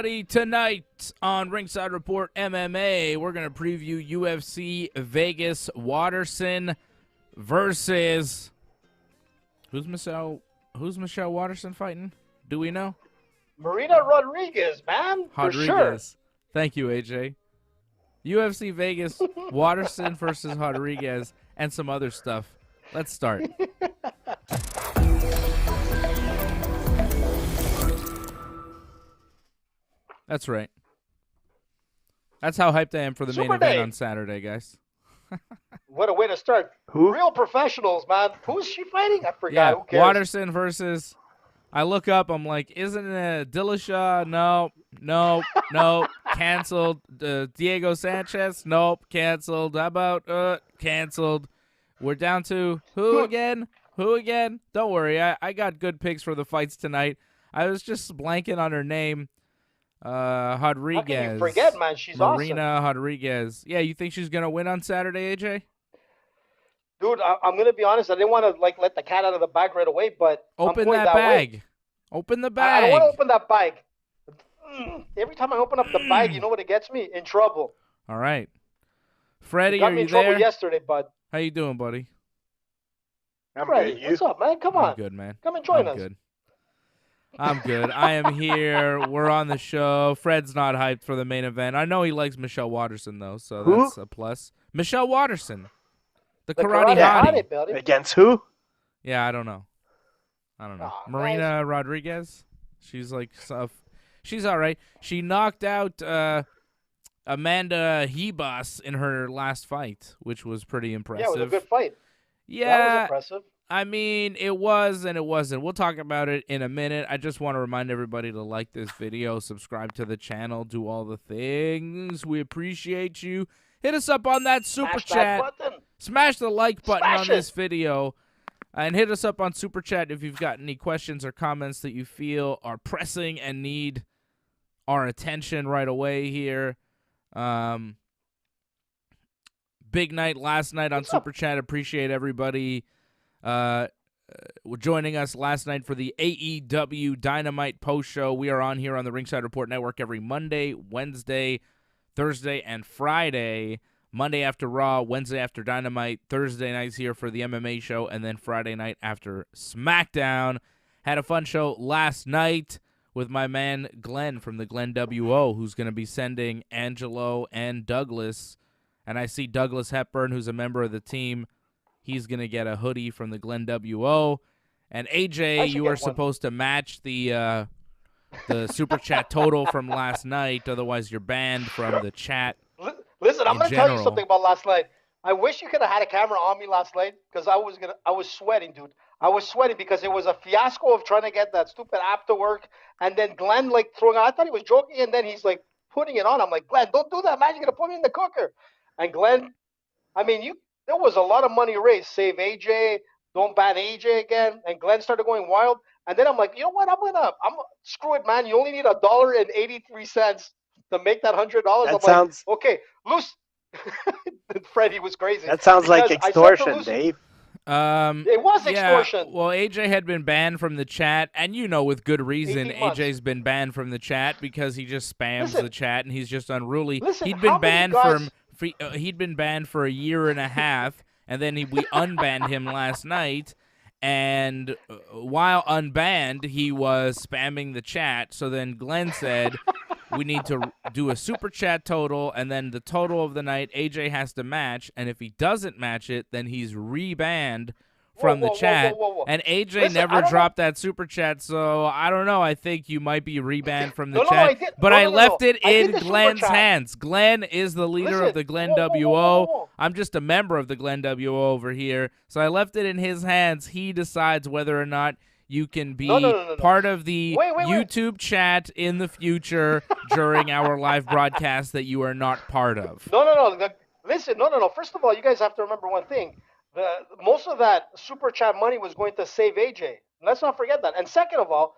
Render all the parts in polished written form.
Tonight on Ringside Report MMA, we're going to preview UFC Vegas Waterson versus who's Michelle Waterson fighting? Do we know? Marina Rodriguez, man. For sure. Thank you, AJ. UFC Vegas Waterson versus Rodriguez and some other stuff. Let's start. That's right. That's how hyped I am for the main event on Saturday, guys. What a way to start. Who? Real professionals, man. Who's she fighting? I forgot. Who cares? Waterson versus... I look up, I'm like, isn't it Dillashaw? No. Canceled. Diego Sanchez? Nope. Canceled. How about canceled? We're down to who again? Don't worry. I got good picks for the fights tonight. I was just blanking on her name. Rodriguez. How can you forget, man? She's Marina awesome. Rodriguez. Yeah, you think she's going to win on Saturday, AJ? Dude, I'm going to be honest. I didn't want to let the cat out of the bag right away, but open I'm that bag. way. Open the bag. I don't want to open that bag. Every time I open up the bag, you know what it gets me? In trouble. All right. Freddie, got are me you in trouble there? Yesterday, bud. How you doing, buddy? I'm Freddie, good. what's up, man? Come on. I'm good, man. Come and join us. Good. I'm good. I am here. We're on the show. Fred's not hyped for the main event. I know he likes Michelle Waterson, though, so that's a plus. Michelle Waterson. The karate hottie. Buddy. Against who? Yeah, I don't know. Marina Rodriguez. She's like, she's all right. She knocked out Amanda Hebos in her last fight, which was pretty impressive. Yeah, it was a good fight. Yeah. That was impressive. I mean, it was and it wasn't. We'll talk about it in a minute. I just want to remind everybody to like this video, subscribe to the channel, do all the things. We appreciate you. Hit us up on that super chat. Smash the like button on this video. And hit us up on Super Chat if you've got any questions or comments that you feel are pressing and need our attention right away here. Big night last night on Super Chat. Appreciate everybody joining us last night for the AEW Dynamite post show. We are on here on the Ringside Report Network every Monday, Wednesday, Thursday, and Friday. Monday after Raw, Wednesday after Dynamite, Thursday nights here for the MMA show, and then Friday night after Smackdown. Had a fun show last night with my man Glenn from the Glenn WO, who's going to be sending Angelo and Douglas. And I see Douglas Hepburn, who's a member of the team. He's going to get a hoodie from the Glenn WO. And AJ, you are supposed to match the Super Chat total from last night. Otherwise, you're banned from the chat. Listen, I'm going to tell you something about last night. I wish you could have had a camera on me last night because I was sweating, dude. I was sweating because it was a fiasco of trying to get that stupid app to work. And then Glenn, throwing out, I thought he was joking, and then he's, putting it on. I'm like, Glenn, don't do that, man. You're going to put me in the cooker. And Glenn, I mean, there was a lot of money raised. Save AJ. Don't ban AJ again. And Glenn started going wild. And then I'm like, you know what? I'm screw it, man. You only need $1.83 to make that $100. Like, okay, loose. Freddie was crazy. That sounds like extortion, Dave. It was extortion. Yeah, well, AJ had been banned from the chat, and with good reason, AJ's been banned from the chat because he just spams the chat and he's just unruly. He'd been banned he'd been banned for a year and a half, and then we unbanned him last night. And while unbanned, he was spamming the chat. So then Glenn said, we need to do a Super Chat total, and then the total of the night, AJ has to match. And if he doesn't match it, then he's rebanned from the chat. And AJ never dropped that Super Chat, so I don't know. I think you might be rebanned from the chat. But I left it in Glenn's hands. Glenn is the leader of the Glenn WO. I'm just a member of the Glenn WO over here. So I left it in his hands. He decides whether or not you can be part of the YouTube chat in the future during our live broadcast that you are not part of. Listen, First of all, you guys have to remember one thing. Most of that Super Chat money was going to save AJ. Let's not forget that. And second of all,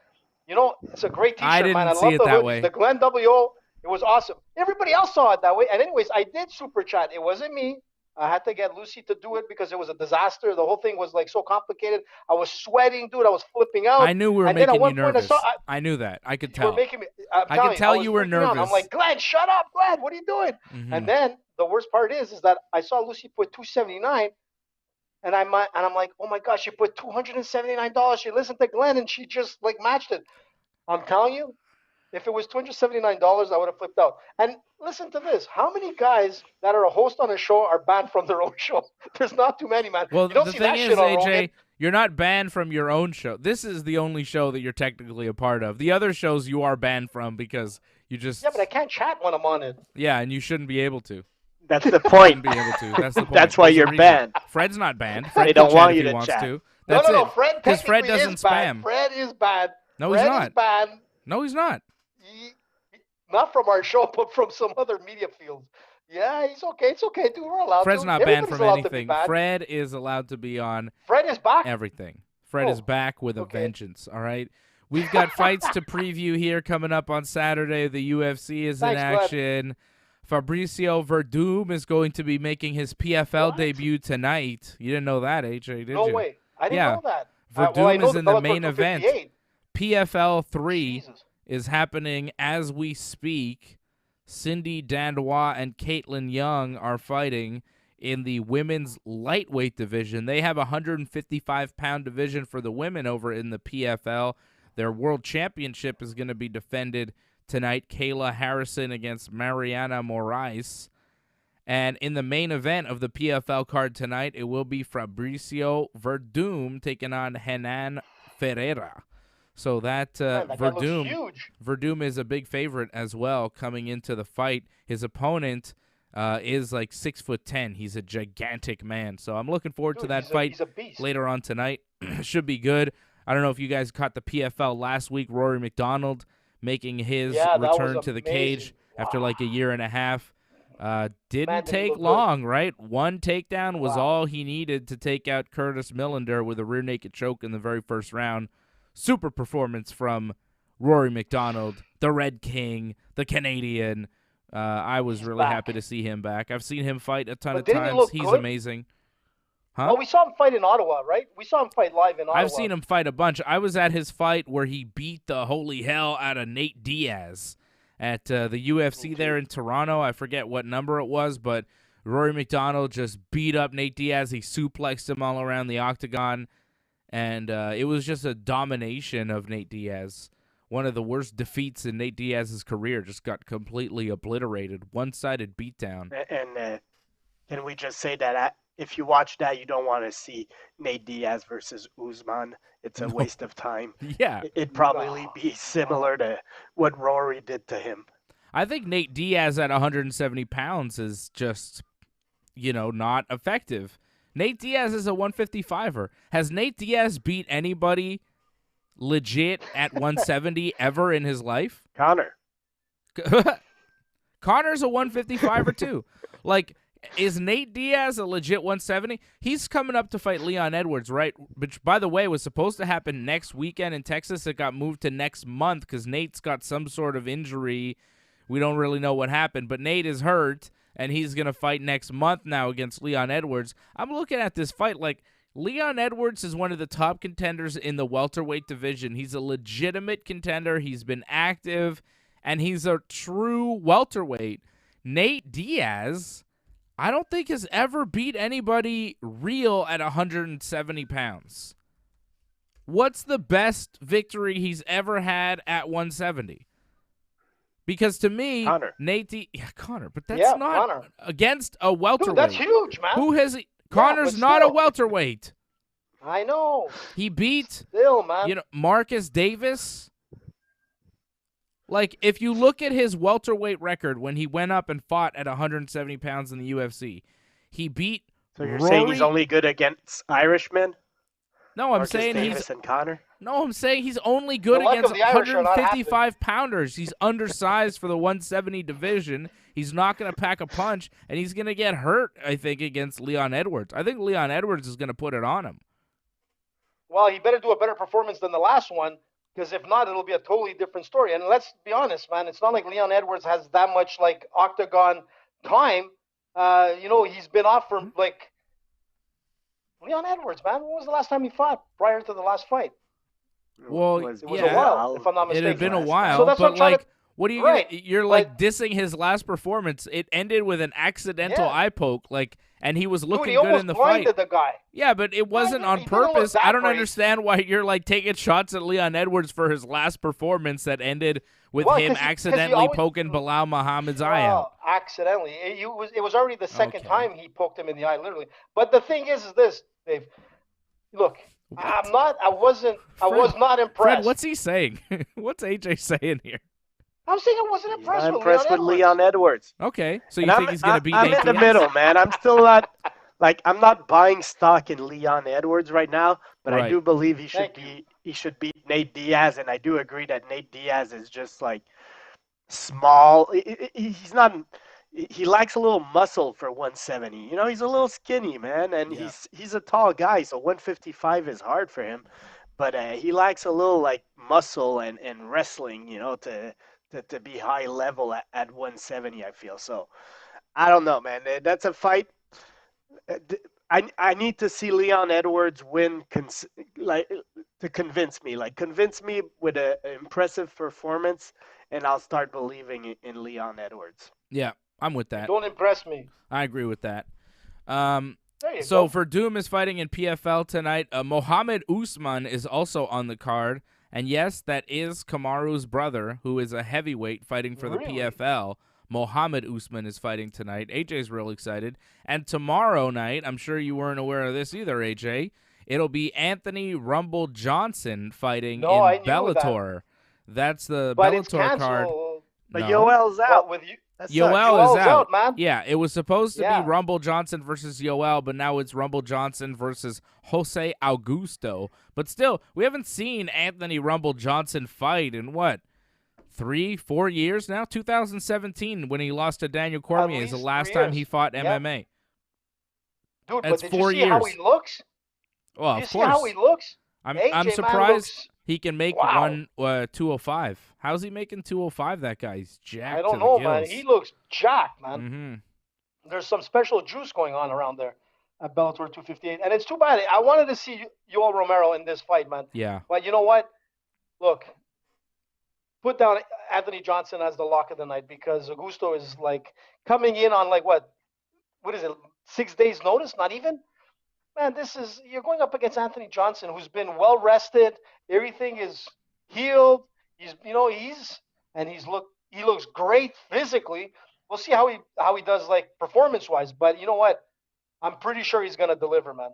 it's a great T-shirt, I didn't man. I see love it the that hoodies. way. The Glenn WO, it was awesome. Everybody else saw it that way. And anyways, I did Super Chat. It wasn't me. I had to get Lucy to do it because it was a disaster. The whole thing was like so complicated. I was sweating, dude. I was flipping out. I knew we were making you nervous. I knew that. I could tell. You were making me. I could tell you were nervous. I'm like, Glenn, shut up, Glenn. What are you doing? Mm-hmm. And then the worst part is that I saw Lucy put $279, and I'm like, oh my gosh, she put $279. She listened to Glenn, and she just like matched it. I'm telling you, if it was $279, I would have flipped out. And listen to this. How many guys that are a host on a show are banned from their own show? There's not too many, man. Well, the thing is, AJ, you're not banned from your own show. This is the only show that you're technically a part of. The other shows you are banned from because you just... Yeah, but I can't chat when I'm on it. Yeah, and you shouldn't be able to. That's the point. Be able to. That's the point. That's why you're banned. Fred's not banned. Fred they don't want you to chat. To. That's no, it. Fred because Fred doesn't spam. Fred is banned. No, he's not. Fred is banned. No, he's not. Not from our show, but from some other media fields. Yeah, he's okay. It's okay, dude. We're allowed Fred's to. not banned from anything. Fred is allowed to be on Fred is back. Everything. Fred is back with a vengeance, all right? We've got fights to preview here coming up on Saturday. The UFC is in action. Glenn. Fabricio Verdum is going to be making his PFL debut tonight. You didn't know that, AJ, did you? No way. I didn't know that. Verdum is in the main event. PFL 3 is happening as we speak. Cindy Dandois and Caitlin Young are fighting in the women's lightweight division. They have a 155-pound division for the women over in the PFL. Their world championship is going to be defended tonight. Kayla Harrison against Mariana Moraes. And in the main event of the PFL card tonight, it will be Fabricio Verdum taking on Renan Ferreira. So that Verdum is a big favorite as well coming into the fight. His opponent is like 6'10". He's a gigantic man. So I'm looking forward to that fight later on tonight. Should be good. I don't know if you guys caught the PFL last week. Rory Mcdonald making his return to the cage after like a year and a half. Didn't take long, right? One takedown was all he needed to take out Curtis Millender with a rear naked choke in the very first round. Super performance from Rory Mcdonald, the Red King, the Canadian. I was really happy to see him back. I've seen him fight a ton of times. He's amazing. Huh? Well, we saw him fight in Ottawa, right? We saw him fight live in Ottawa. I've seen him fight a bunch. I was at his fight where he beat the holy hell out of Nate Diaz at the UFC there in Toronto. I forget what number it was, but Rory Mcdonald just beat up Nate Diaz. He suplexed him all around the octagon. And it was just a domination of Nate Diaz. One of the worst defeats in Nate Diaz's career. Just got completely obliterated. One-sided beatdown. And can we just say that if you watch that, you don't want to see Nate Diaz versus Usman. It's a waste of time. Yeah. It'd probably be similar to what Rory did to him. I think Nate Diaz at 170 pounds is just, not effective. Nate Diaz is a 155er. Has Nate Diaz beat anybody legit at 170 ever in his life? Conor. Conor's a 155er too. Like, is Nate Diaz a legit 170? He's coming up to fight Leon Edwards, right? Which, by the way, was supposed to happen next weekend in Texas. It got moved to next month because Nate's got some sort of injury. We don't really know what happened, but Nate is hurt. And he's going to fight next month now against Leon Edwards. I'm looking at this fight like Leon Edwards is one of the top contenders in the welterweight division. He's a legitimate contender. He's been active, and he's a true welterweight. Nate Diaz, I don't think has ever beat anybody real at 170 pounds. What's the best victory he's ever had at 170? Because to me, Conor. Conor, but that's not Conor. Against a welterweight. Dude, that's huge, man. Who has he? Conor's not a welterweight. I know. He beat still, man. Marcus Davis. Like, if you look at his welterweight record when he went up and fought at 170 pounds in the UFC, he beat So you're saying he's only good against Irishmen? No, I'm saying Davis and Conor? No, I'm saying he's only good against 155-pounders. He's undersized for the 170 division. He's not going to pack a punch, and he's going to get hurt, I think, against Leon Edwards. I think Leon Edwards is going to put it on him. Well, he better do a better performance than the last one, because if not, it'll be a totally different story. And let's be honest, man, it's not like Leon Edwards has that much, octagon time. He's been off for like Leon Edwards, man. When was the last time he fought prior to the last fight? Well, it was a while, if I'm not mistaken. It had been a while, so that's but like, what are you right. You're like dissing his last performance. It ended with an accidental eye poke, like, and he was looking good in the fight. The guy. Yeah, but it wasn't on purpose. I don't understand why you're like taking shots at Leon Edwards for his last performance that ended with him accidentally poking Bilal Muhammad's eye out. Accidentally, it was already the second time he poked him in the eye, literally. But the thing is this, Dave. Look. What? I was not impressed. Fred, what's he saying? What's AJ saying here? I'm saying I wasn't impressed with Leon Edwards. Okay, so you think he's going to beat Nate Diaz? I'm in the middle, man. I'm still not I'm not buying stock in Leon Edwards right now, but I do believe he should beat Nate Diaz, and I do agree that Nate Diaz is just like small. He's not. He lacks a little muscle for 170. He's a little skinny, man, and he's a tall guy, so 155 is hard for him. But he lacks a little like muscle and wrestling, to be high level at 170. I feel so. I don't know, man. That's a fight. I need to see Leon Edwards win, to convince me. Convince me with an impressive performance, and I'll start believing in Leon Edwards. Yeah. I'm with that. Don't impress me. I agree with that. So Verdum is fighting in PFL tonight. Mohammed Usman is also on the card. And yes, that is Kamaru's brother, who is a heavyweight fighting for the PFL. Mohammed Usman is fighting tonight. AJ's real excited. And tomorrow night, I'm sure you weren't aware of this either, AJ, it'll be Anthony Rumble Johnson fighting in Bellator. That's the Bellator card. But Yoel's out with you. Yoel is out, man. Yeah, it was supposed to be Rumble Johnson versus Yoel, but now it's Rumble Johnson versus Jose Augusto. But still, we haven't seen Anthony Rumble Johnson fight in, 3-4 years now? 2017, when he lost to Daniel Cormier, is the last time he fought MMA. Dude, that's but did 4 you see years. How he looks? Well, did of you course. See how he looks? I'm surprised he can make 205. How's he making 205, that guy? He's jacked. I don't know, man. He looks jacked, man. Mm-hmm. There's some special juice going on around there at Bellator 258. And it's too bad. I wanted to see Yoel Romero in this fight, man. Yeah. But you know what? Look, put down Anthony Johnson as the lock of the night, because Augusto is coming in on what is it, 6 days notice? Not even? Man, you're going up against Anthony Johnson, who's been well rested. Everything is healed. He looks great physically. We'll see how he does performance wise. But you know what? I'm pretty sure he's gonna deliver, man.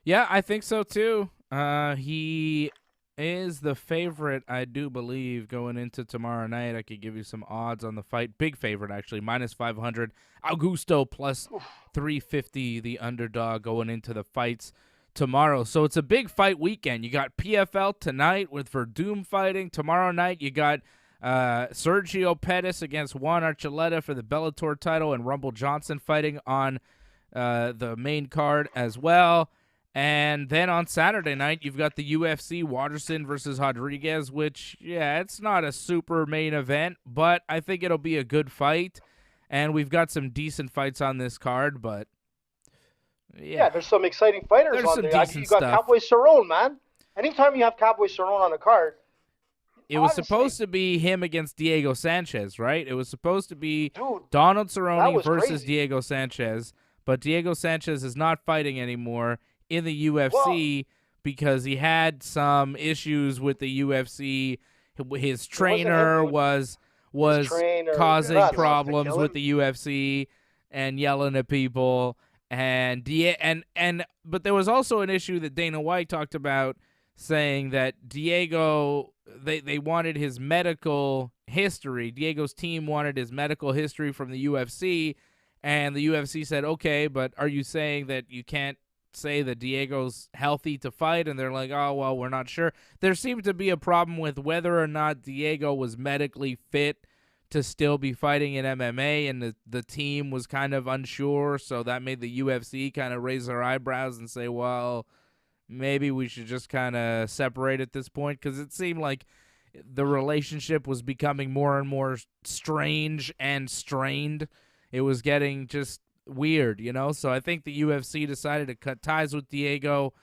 Yeah, I think so too. He is the favorite, I do believe, going into tomorrow night. I could give you some odds on the fight. Big favorite, actually, -500. Augusto +350, the underdog going into the fights tomorrow. So it's a big fight weekend. You got PFL tonight with Verdum fighting. Tomorrow night you got Sergio Pettis against Juan Archuleta for the Bellator title, and Rumble Johnson fighting on the main card as well. And then on Saturday night, you've got the UFC Waterson versus Rodriguez, which, it's not a super main event, but I think it'll be a good fight. And we've got some decent fights on this card, but there's some exciting fighters on there. You got Cowboy Cerrone, man. Anytime you have Cowboy Cerrone on a card, it was supposed to be him against Diego Sanchez, right? It was supposed to be Donald Cerrone versus Diego Sanchez, but Diego Sanchez is not fighting anymore in the UFC because he had some issues with the UFC. His trainer was causing problems with the UFC and yelling at people. But there was also an issue that Dana White talked about, saying that Diego, they wanted his medical history. Diego's team wanted his medical history from the UFC, and the UFC said, okay, but are you saying that you can't say that Diego's healthy to fight? And they're like, oh, well, we're not sure. There seemed to be a problem with whether or not Diego was medically fit to still be fighting in MMA, and the team was kind of unsure, so that made the UFC kind of raise their eyebrows and say, well, maybe we should just kind of separate at this point, because it seemed like the relationship was becoming more and more strange and strained. It was getting just weird, you know? So I think the UFC decided to cut ties with Diego.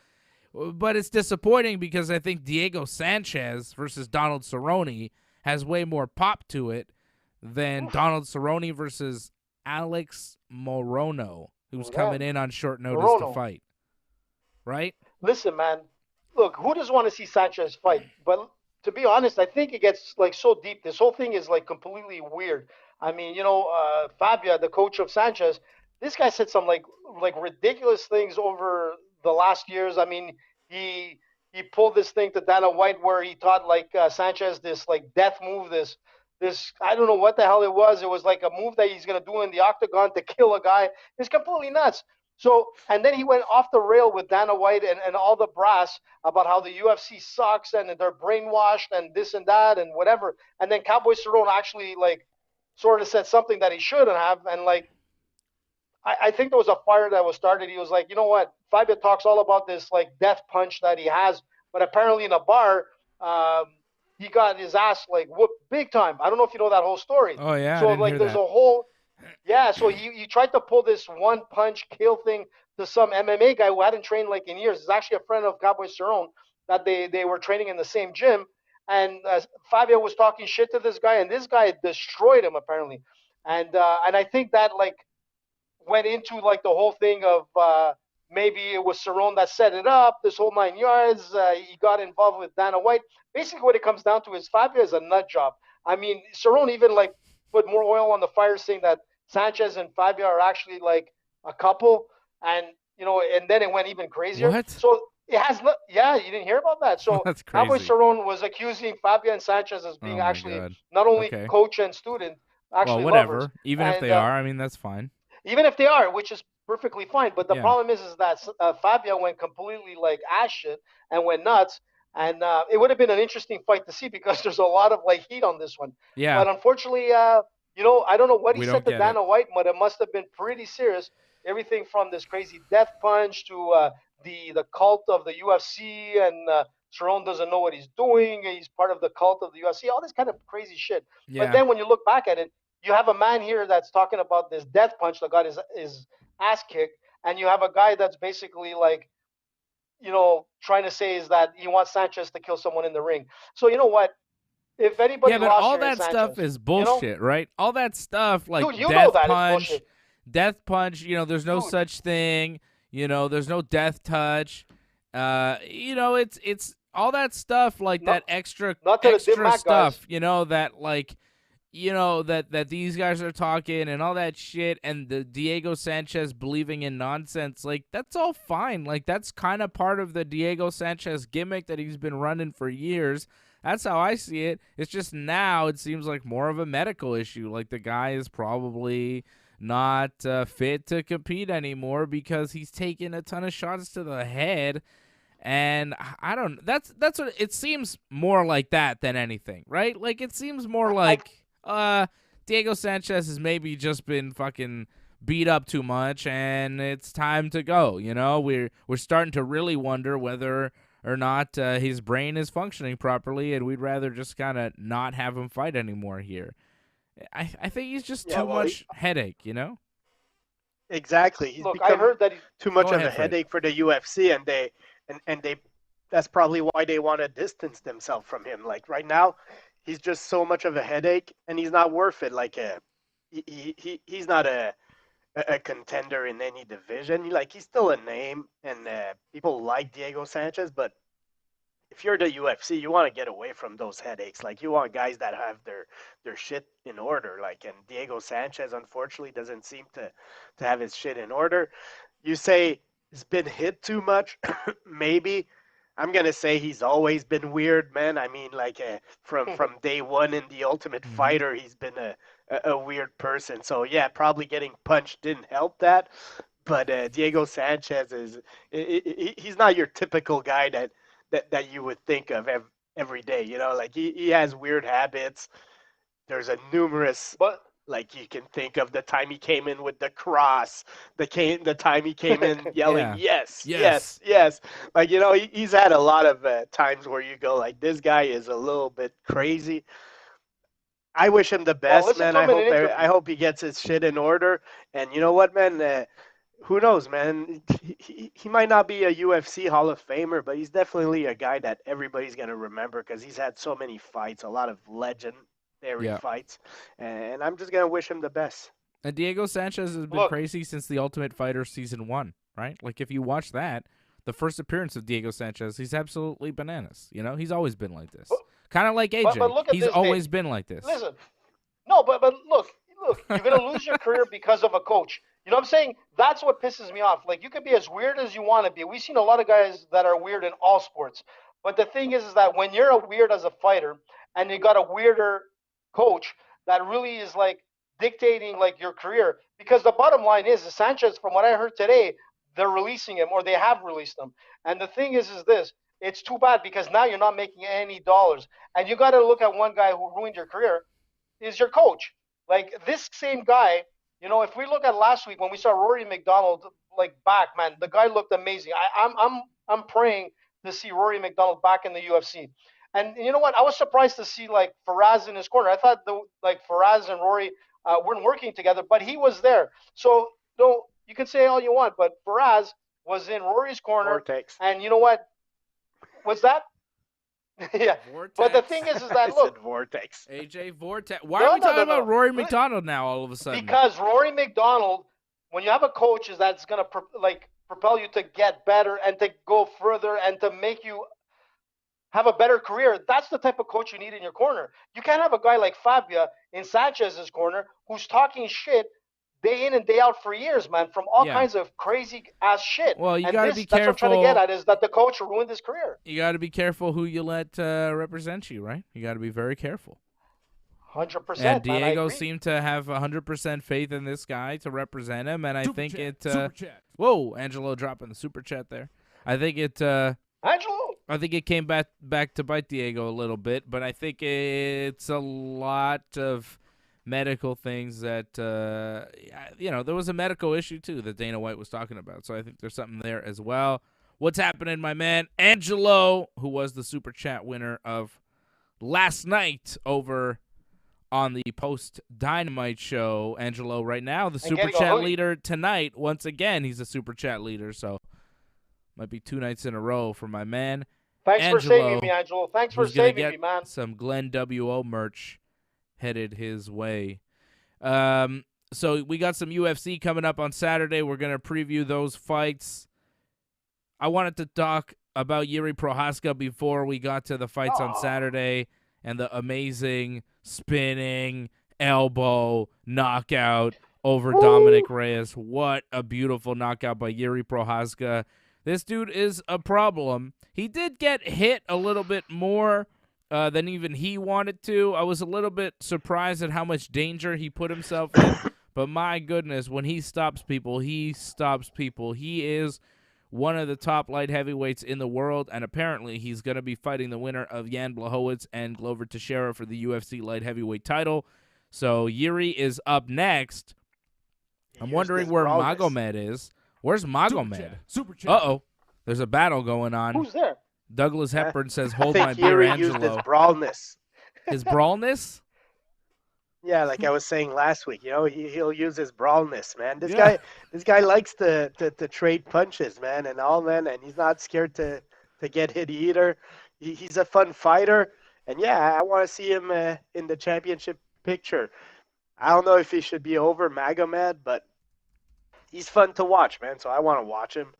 But it's disappointing because I think Diego Sanchez versus Donald Cerrone has way more pop to it than Donald Cerrone versus Alex Morono, who's coming in on short notice to fight. Right? Listen, man. Look, who doesn't want to see Sanchez fight? But to be honest, I think it gets like so deep. This whole thing is like completely weird. I mean, you know, Fabia, the coach of Sanchez, this guy said some like ridiculous things over the last years. I mean, he pulled this thing to Dana White where he taught like Sanchez this like death move, this I don't know what the hell it was. It was like a move that he's gonna do in the octagon to kill a guy. It's completely nuts. So, and then he went off the rail with Dana White and all the brass about how the UFC sucks and they're brainwashed and this and that and whatever. And then Cowboy Cerrone actually like sort of said something that he shouldn't have. And like, I think there was a fire that was started. He was like, you know what? Fabio talks all about this like death punch that he has, but apparently in a bar, he got his ass like whooped big time. I don't know if you know that whole story. Oh yeah. So like, there's a whole. Yeah, so he tried to pull this one punch kill thing to some MMA guy who hadn't trained like in years. It's actually a friend of Cowboy Cerrone that they were training in the same gym. And Fabio was talking shit to this guy, and this guy destroyed him apparently. And I think that like went into like the whole thing of maybe it was Cerrone that set it up, this whole 9 yards. He got involved with Dana White. Basically, what it comes down to is Fabio is a nut job. I mean, Cerrone even like put more oil on the fire, saying that Sanchez and Fabio are actually like a couple, and you know, and then it went even crazier. What? So it has, yeah, you didn't hear about that. So that's crazy. Cowboy Cerrone was accusing Fabio and Sanchez as being actually not only coach and student, actually whatever. Lovers. Even if they are, I mean, that's fine. Even if they are, which is perfectly fine. But the problem is that Fabio went completely like ass shit and went nuts. And it would have been an interesting fight to see because there's a lot of like heat on this one. Yeah. But unfortunately, you know, I don't know what he said to Dana White, but it must have been pretty serious. Everything from this crazy death punch to the cult of the UFC, and Cerrone doesn't know what he's doing. He's part of the cult of the UFC. All this kind of crazy shit. Yeah. But then when you look back at it, you have a man here that's talking about this death punch that got his ass kicked, and you have a guy that's basically like, you know, trying to say is that he wants Sanchez to kill someone in the ring. So you know what? If anybody but lost all that Sanchez, stuff is bullshit, you know? Right? All that stuff like Dude, death punch, you know, there's no such thing. You know, there's no death touch. You know, it's all that stuff like that extra stuff, you know, that like, you know, that these guys are talking and all that shit, and the Diego Sanchez believing in nonsense, like that's all fine. Like that's kind of part of the Diego Sanchez gimmick that he's been running for years. That's how I see it. It's just now it seems like more of a medical issue. Like the guy is probably not fit to compete anymore because he's taking a ton of shots to the head. And I don't. That's what it seems more like that than anything, right? Like it seems more like Diego Sanchez has maybe just been fucking beat up too much, and it's time to go. You know, we're starting to really wonder whether or not his brain is functioning properly, and we'd rather just kind of not have him fight anymore here. I think he's just too much headache, you know? Exactly. He's I heard that too much of a headache for the UFC, and they that's probably why they want to distance themselves from him. Like right now, he's just so much of a headache, and he's not worth it. Like he's not a contender in any division. Like he's still a name, and people like Diego Sanchez, but if you're the UFC, you want to get away from those headaches. Like you want guys that have their shit in order. Like, and Diego Sanchez unfortunately doesn't seem to have his shit in order. You say he's been hit too much, maybe. I'm gonna say he's always been weird, man. I mean, like from day one in The Ultimate Fighter, he's been a weird person. So yeah, probably getting punched didn't help that. But Diego Sanchez he's not your typical guy that you would think of every day. You know, like he has weird habits. There's a numerous. Like you can think of the time he came in with the cross, the time he came in yelling, yes. Like, you know, he's had a lot of times where you go like, this guy is a little bit crazy. I wish him the best, man. I hope he gets his shit in order. And you know what, man? Who knows, man? He might not be a UFC Hall of Famer, but he's definitely a guy that everybody's going to remember because he's had so many fights, a lot of legendary fights. And I'm just going to wish him the best. And Diego Sanchez has been crazy since The Ultimate Fighter Season 1, right? Like, if you watch that, the first appearance of Diego Sanchez, he's absolutely bananas. You know, he's always been like this. Kind of like AJ. But he's always been like this. Listen, no, but look, you're going to lose your career because of a coach. You know what I'm saying? That's what pisses me off. Like, you can be as weird as you want to be. We've seen a lot of guys that are weird in all sports. But the thing is that when you're a weird as a fighter and you got a weirder coach that really is, like, dictating, like, your career. Because the bottom line is Sanchez, from what I heard today, they're releasing him, or they have released him. And the thing is this. It's too bad because now you're not making any dollars. And you got to look at one guy who ruined your career is your coach. Like, this same guy, you know, if we look at last week when we saw Rory Mcdonald, like, back, man, the guy looked amazing. I'm praying to see Rory Mcdonald back in the UFC. And you know what? I was surprised to see, like, Faraz in his corner. I thought, Faraz and Rory weren't working together, but he was there. So, you can say all you want, but Faraz was in Rory's corner. Vortex. And you know what? What's that? Yeah. Vortex. But the thing is that, look. Vortex. AJ Vortex. Why are we talking about Rory Mcdonald now all of a sudden? Because Rory Mcdonald, when you have a coach that's going to propel you to get better and to go further and to make you have a better career, that's the type of coach you need in your corner. You can't have a guy like Fabia in Sanchez's corner who's talking shit day in and day out for years, man, from all kinds of crazy ass shit. Well, you got to be careful. That's what I'm trying to get at, is that the coach ruined his career. You got to be careful who you let represent you, right? You got to be very careful. 100%. And Diego seemed to have 100% faith in this guy to represent him, and I think Super chat. Whoa, Angelo dropping the super chat there. I think it. Angelo. I think it came back to bite Diego a little bit, but I think it's a lot of medical things that, there was a medical issue, too, that Dana White was talking about. So I think there's something there as well. What's happening, my man? Angelo, who was the Super Chat winner of last night over on the post-Dynamite show. Angelo, right now, the Super Chat leader tonight. Once again, he's a Super Chat leader, so might be 2 nights in a row for my man. Thanks Angelo, for saving me, Angelo. Thanks for saving me, man. Some Glenn WO merch headed his way. So we got some UFC coming up on Saturday. We're going to preview those fights. I wanted to talk about Jiri Prochazka before we got to the fights on Saturday and the amazing spinning elbow knockout over Dominick Reyes. What a beautiful knockout by Jiri Prochazka. This dude is a problem. He did get hit a little bit more than even he wanted to. I was a little bit surprised at how much danger he put himself in. But my goodness, when he stops people, he stops people. He is one of the top light heavyweights in the world, and apparently he's going to be fighting the winner of Jan Blachowicz and Glover Teixeira for the UFC light heavyweight title. So Jiri is up next. I'm wondering where Magomed is. Where's Magomed? Super chat. Uh-oh. There's a battle going on. Who's there? Douglas Hepburn says, hold my beer, Jiri Angelo. used his brawlness. His brawlness? Yeah, like I was saying last week, he'll use his brawlness, man. This guy likes to trade punches, man, and all, man, and he's not scared to get hit either. He's a fun fighter, and I want to see him in the championship picture. I don't know if he should be over Magomed, but he's fun to watch, man, so I want to watch him.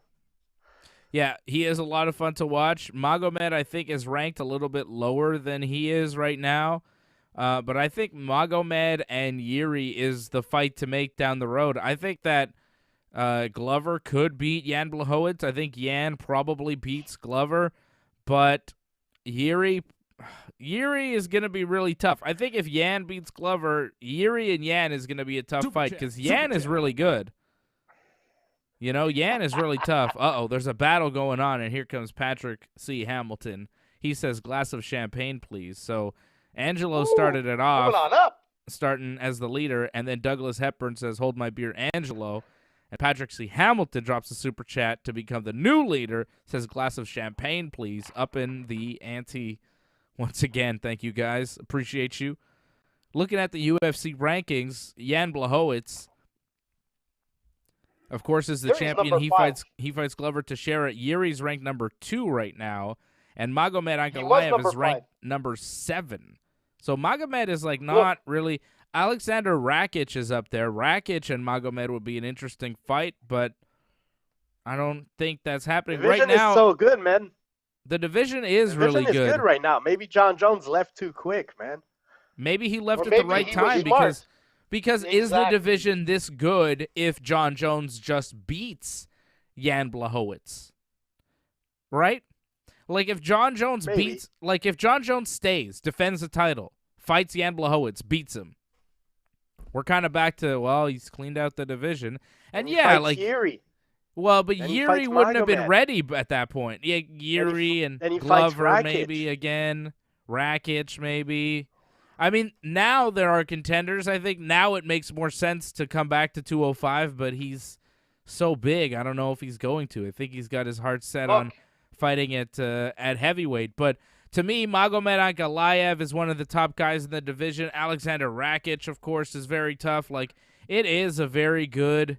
Yeah, he is a lot of fun to watch. Magomed, I think, is ranked a little bit lower than he is right now. But I think Magomed and Jiri is the fight to make down the road. I think that Glover could beat Jan Blachowicz. I think Jan probably beats Glover. But Jiri is going to be really tough. I think if Jan beats Glover, Jiri and Jan is going to be a tough fight because Jan is really good. Jan is really tough. Uh-oh, there's a battle going on, and here comes Patrick C. Hamilton. He says, glass of champagne, please. So Angelo started it off, starting as the leader, and then Douglas Hepburn says, hold my beer, Angelo. And Patrick C. Hamilton drops a super chat to become the new leader, says, glass of champagne, please, up in the ante. Once again, thank you, guys. Appreciate you. looking at the UFC rankings, Jan Blachowicz, of course, is the champion. He fights Glover Teixeira. Jiri's ranked number 2 right now, and Magomed Ankalaev is ranked number 7. So Magomed is like not really. Alexander Rakic is up there. Rakic and Magomed would be an interesting fight, but I don't think that's happening right now. The division is so good, man. The division is really good. The division is good right now. Maybe John Jones left too quick, man. Maybe he left at the right time because is the division this good if John Jones just beats Jan Blachowicz? Right? Like if John Jones if John Jones stays, defends the title, fights Jan Blachowicz, beats him, we're kind of back to, well, he's cleaned out the division. And yeah, like Jiri. Well, but Jiri wouldn't have been ready at that point. Yeah, Jiri and Glover maybe again. Rakic maybe. I mean, now there are contenders. I think now it makes more sense to come back to 205, but he's so big. I don't know if he's going to. I think he's got his heart set on fighting at heavyweight. But to me, Magomed Ankalaev is one of the top guys in the division. Alexander Rakic, of course, is very tough. Like, it is a very good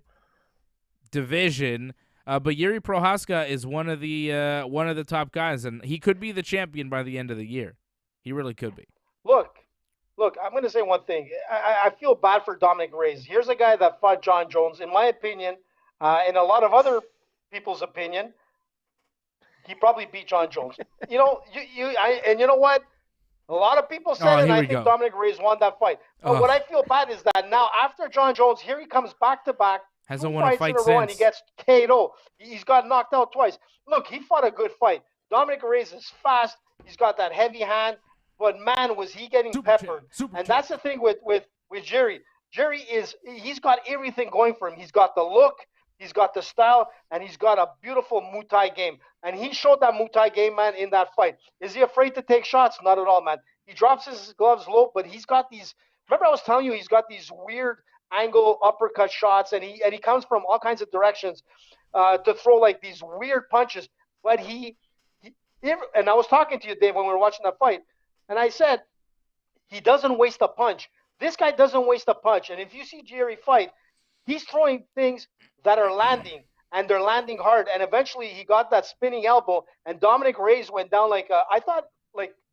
division. But Jiri Prochazka is one of the top guys, and he could be the champion by the end of the year. He really could be. Look, I'm going to say one thing. I feel bad for Dominick Reyes. Here's a guy that fought John Jones. In my opinion, and a lot of other people's opinion, he probably beat John Jones. You know, and you know what? A lot of people said it, and I think Dominick Reyes won that fight. But what I feel bad is that now after John Jones, here he comes back-to-back. Hasn't won a fight since. And he gets KO. He's got knocked out twice. Look, he fought a good fight. Dominick Reyes is fast. He's got that heavy hand. But, man, was he getting peppered. And that's the thing with Jiri. He's got everything going for him. He's got the look, he's got the style, and he's got a beautiful Muay Thai game. And he showed that Muay Thai game, man, in that fight. Is he afraid to take shots? Not at all, man. He drops his gloves low, but he's got these – remember I was telling you he's got these weird angle uppercut shots, and he comes from all kinds of directions to throw, like, these weird punches. But and I was talking to you, Dave, when we were watching that fight, and I said, he doesn't waste a punch. This guy doesn't waste a punch. And if you see Jiri fight, he's throwing things that are landing, and they're landing hard. And eventually he got that spinning elbow, and Dominick Reyes went down I thought,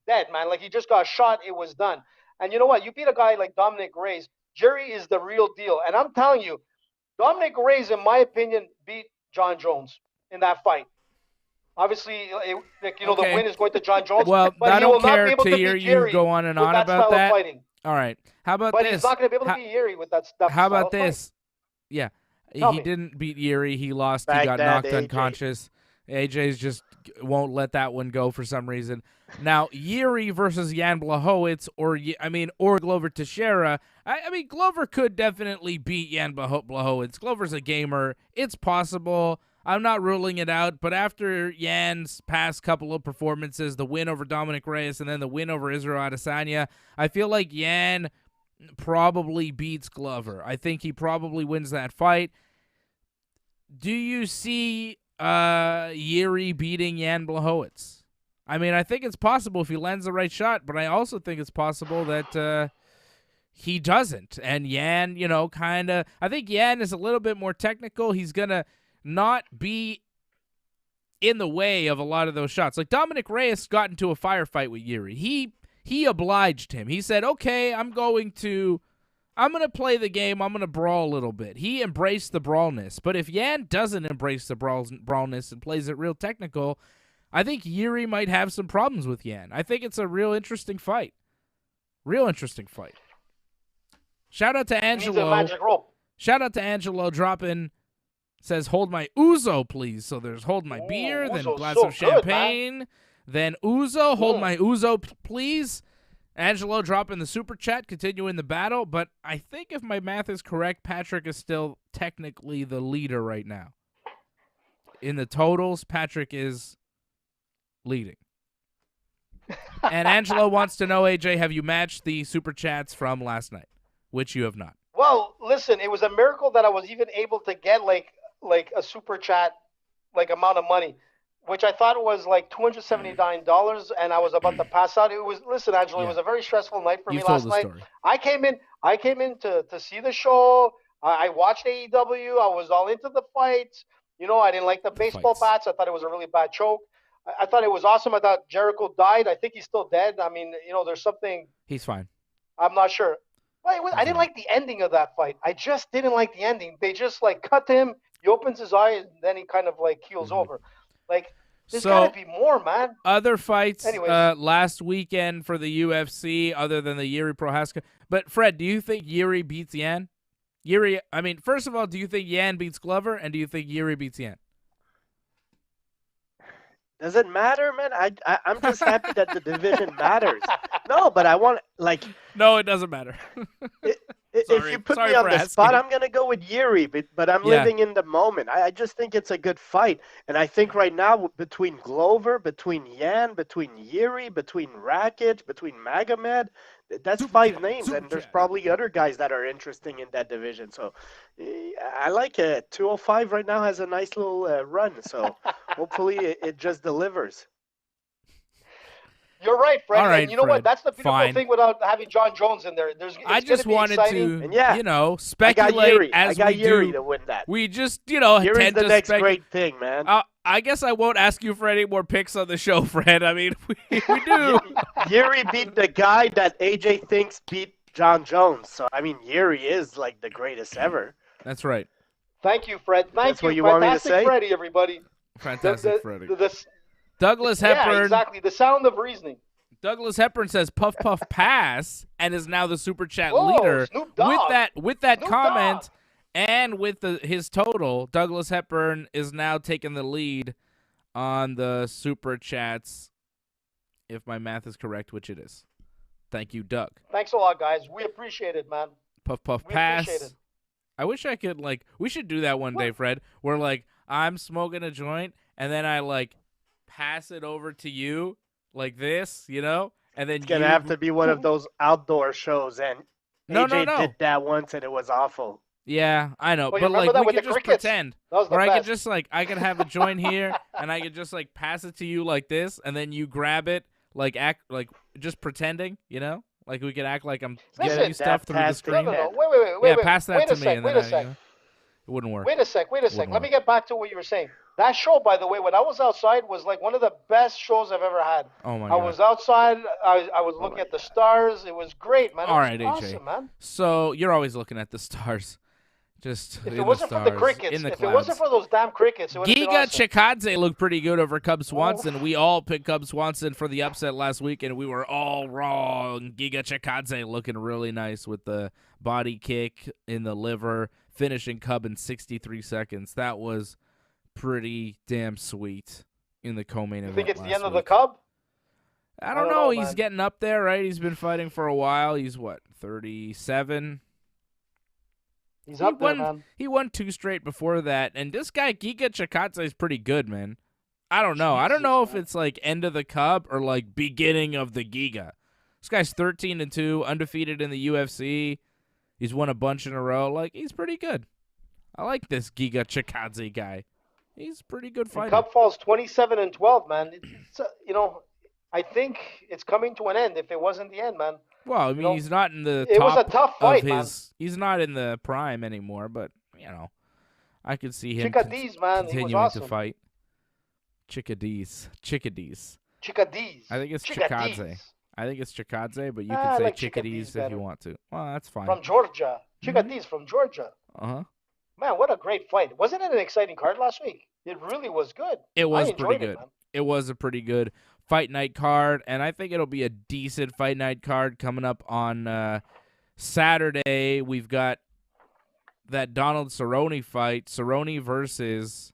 dead, man. Like he just got shot. It was done. And you know what? You beat a guy like Dominick Reyes. Jiri is the real deal. And I'm telling you, Dominick Reyes, in my opinion, beat John Jones in that fight. Obviously, the win is going to John Jones. Well, but I don't care to hear you go on and on about that. All right. How about this? But he's not going to be able to beat Jiri with that stuff. How about this? Yeah. He didn't beat Jiri. He lost. He got knocked unconscious. AJ's just won't let that one go for some reason. Now, Jiri versus Jan Blachowicz or Glover Teixeira. I mean, Glover could definitely beat Jan Blachowicz. Glover's a gamer. It's possible. I'm not ruling it out, but after Jan's past couple of performances, the win over Dominick Reyes and then the win over Israel Adesanya, I feel like Jan probably beats Glover. I think he probably wins that fight. Do you see Jiri beating Jan Blachowicz? I mean, I think it's possible if he lands the right shot, but I also think it's possible that he doesn't. And Jan, I think Jan is a little bit more technical. He's going to not be in the way of a lot of those shots. Like Dominick Reyes got into a firefight with Jiri. He obliged him. He said, okay, I'm going to play the game. I'm going to brawl a little bit. He embraced the brawlness. But if Jan doesn't embrace the brawlness and plays it real technical, I think Jiri might have some problems with Jan. I think it's a real interesting fight. Real interesting fight. Shout out to Angelo. Shout out to Angelo dropping... Says, hold my ouzo, please. So there's hold my beer, then glass of champagne, then ouzo, hold my ouzo, please. Angelo dropping the super chat, continuing the battle. But I think if my math is correct, Patrick is still technically the leader right now. In the totals, Patrick is leading. And Angelo wants to know, AJ, have you matched the super chats from last night? Which you have not. Well, listen, it was a miracle that I was even able to get like a super chat amount of money. which I thought was like $279, and I was about to pass out. It was, listen, Angelo, it was a very stressful night for me last night. Story. I came in to see the show. I watched AEW. I was all into the fights. You know, I didn't like the baseball bats. I thought it was a really bad choke. I thought it was awesome. I thought Jericho died. I think he's still dead. I mean, you know, there's something. He's fine. I'm not sure. I didn't like the ending of that fight. I just didn't like the ending. They just like cut him. He opens his eye, and then he kind of like keels over. Like, there's got to be more, man. Other fights last weekend for the UFC other than the Jiri Prochazka. But, Fred, do you think Jiri beats Yan? I mean, first of all, do you think Yan beats Glover, and do you think Jiri beats Yan? Does it matter, man? I'm just happy that the division matters. No, but I want, like... No, it doesn't matter. If you put me on the spot, I'm going to go with Jiri, but I'm living in the moment. I just think it's a good fight. And I think right now, between Glover, between Yan, between Jiri, between Rakic, between Magomed, that's 5 names. And there's probably other guys that are interesting in that division. So I like it. 205 right now has a nice little run. So hopefully it just delivers. You're right, Fred. All right, and you know what? That's the beautiful thing without having John Jones in there. I just wanted to, and you know, speculate as I got we Jiri do. to win that. We just, you know, Jiri's tend the to next great thing, man. I guess I won't ask you for any more picks on the show, Fred. I mean, we do. Jiri beat the guy that AJ thinks beat John Jones. So, I mean, Jiri is like the greatest ever. That's right. Thank you, Fred. That's what you want me to say? Freddy, everybody. Fantastic, Freddy. Douglas Hepburn. Yeah, exactly. The sound of reasoning. Douglas Hepburn says puff puff pass and is now the super chat leader. With that comment and with his total, Douglas Hepburn is now taking the lead on the super chats, if my math is correct, which it is. Thank you, Doug. Thanks a lot, guys. We appreciate it, man. Puff puff pass. I wish I could, like, we should do that one day, Fred, where, like, I'm smoking a joint and then I, like, pass it over to you. Like this, you know? And then it's going to have to be one of those outdoor shows, and AJ did that once, and it was awful. Yeah, I know. Well, but, like, we could just crickets? pretend. Or I could just, like, I could have a joint here, and I could just, like, pass it to you like this, and then you grab it, like, just pretending, you know? Like, we could act like I'm getting you stuff through the screen. No. Wait. Pass that to me. Wait a sec. It wouldn't work. Wait a sec. Let me get back to what you were saying. That show, by the way, when I was outside, was like one of the best shows I've ever had. Oh, my God. I was outside. I was looking at the stars. It was great, man. All right, awesome, AJ. Man. So you're always looking at the stars. Just if it wasn't for the crickets, if it wasn't for those damn crickets, it would have been awesome. Chikadze looked pretty good over Cub Swanson. We all picked Cub Swanson for the upset last week, and we were all wrong. Giga Chikadze looking really nice with the body kick in the liver, finishing Cub in 63 seconds. That was pretty damn sweet in the co-main event. You think it's the end of the Cub? I don't know. He's getting up there, right? He's been fighting for a while. He's, what, 37? He's up there, man. He won 2 straight before that. And this guy, Giga Chikadze, is pretty good, man. I don't know. I don't know if it's, like, end of the Cub or, like, beginning of the Giga. This guy's 13-2, undefeated in the UFC. He's won a bunch in a row. Like, he's pretty good. I like this Giga Chikadze guy. He's a pretty good fighter. Cub falls 27-12, man. It's you know, I think it's coming to an end. If it wasn't the end, man. Well, I mean, he's not in the. It was a tough fight, man. He's not in the prime anymore, but you know, I could see him continuing to fight. Chickadees. I think it's Chikadze. I think it's Chikadze, but you can say like Chickadees if you want to. Well, that's fine. From Georgia. Chickadees from Georgia. Uh-huh. Man, what a great fight. Wasn't it an exciting card last week? It really was good. It was pretty good. It was a pretty good fight night card, and I think it'll be a decent fight night card coming up on Saturday. We've got that Donald Cerrone fight. Cerrone versus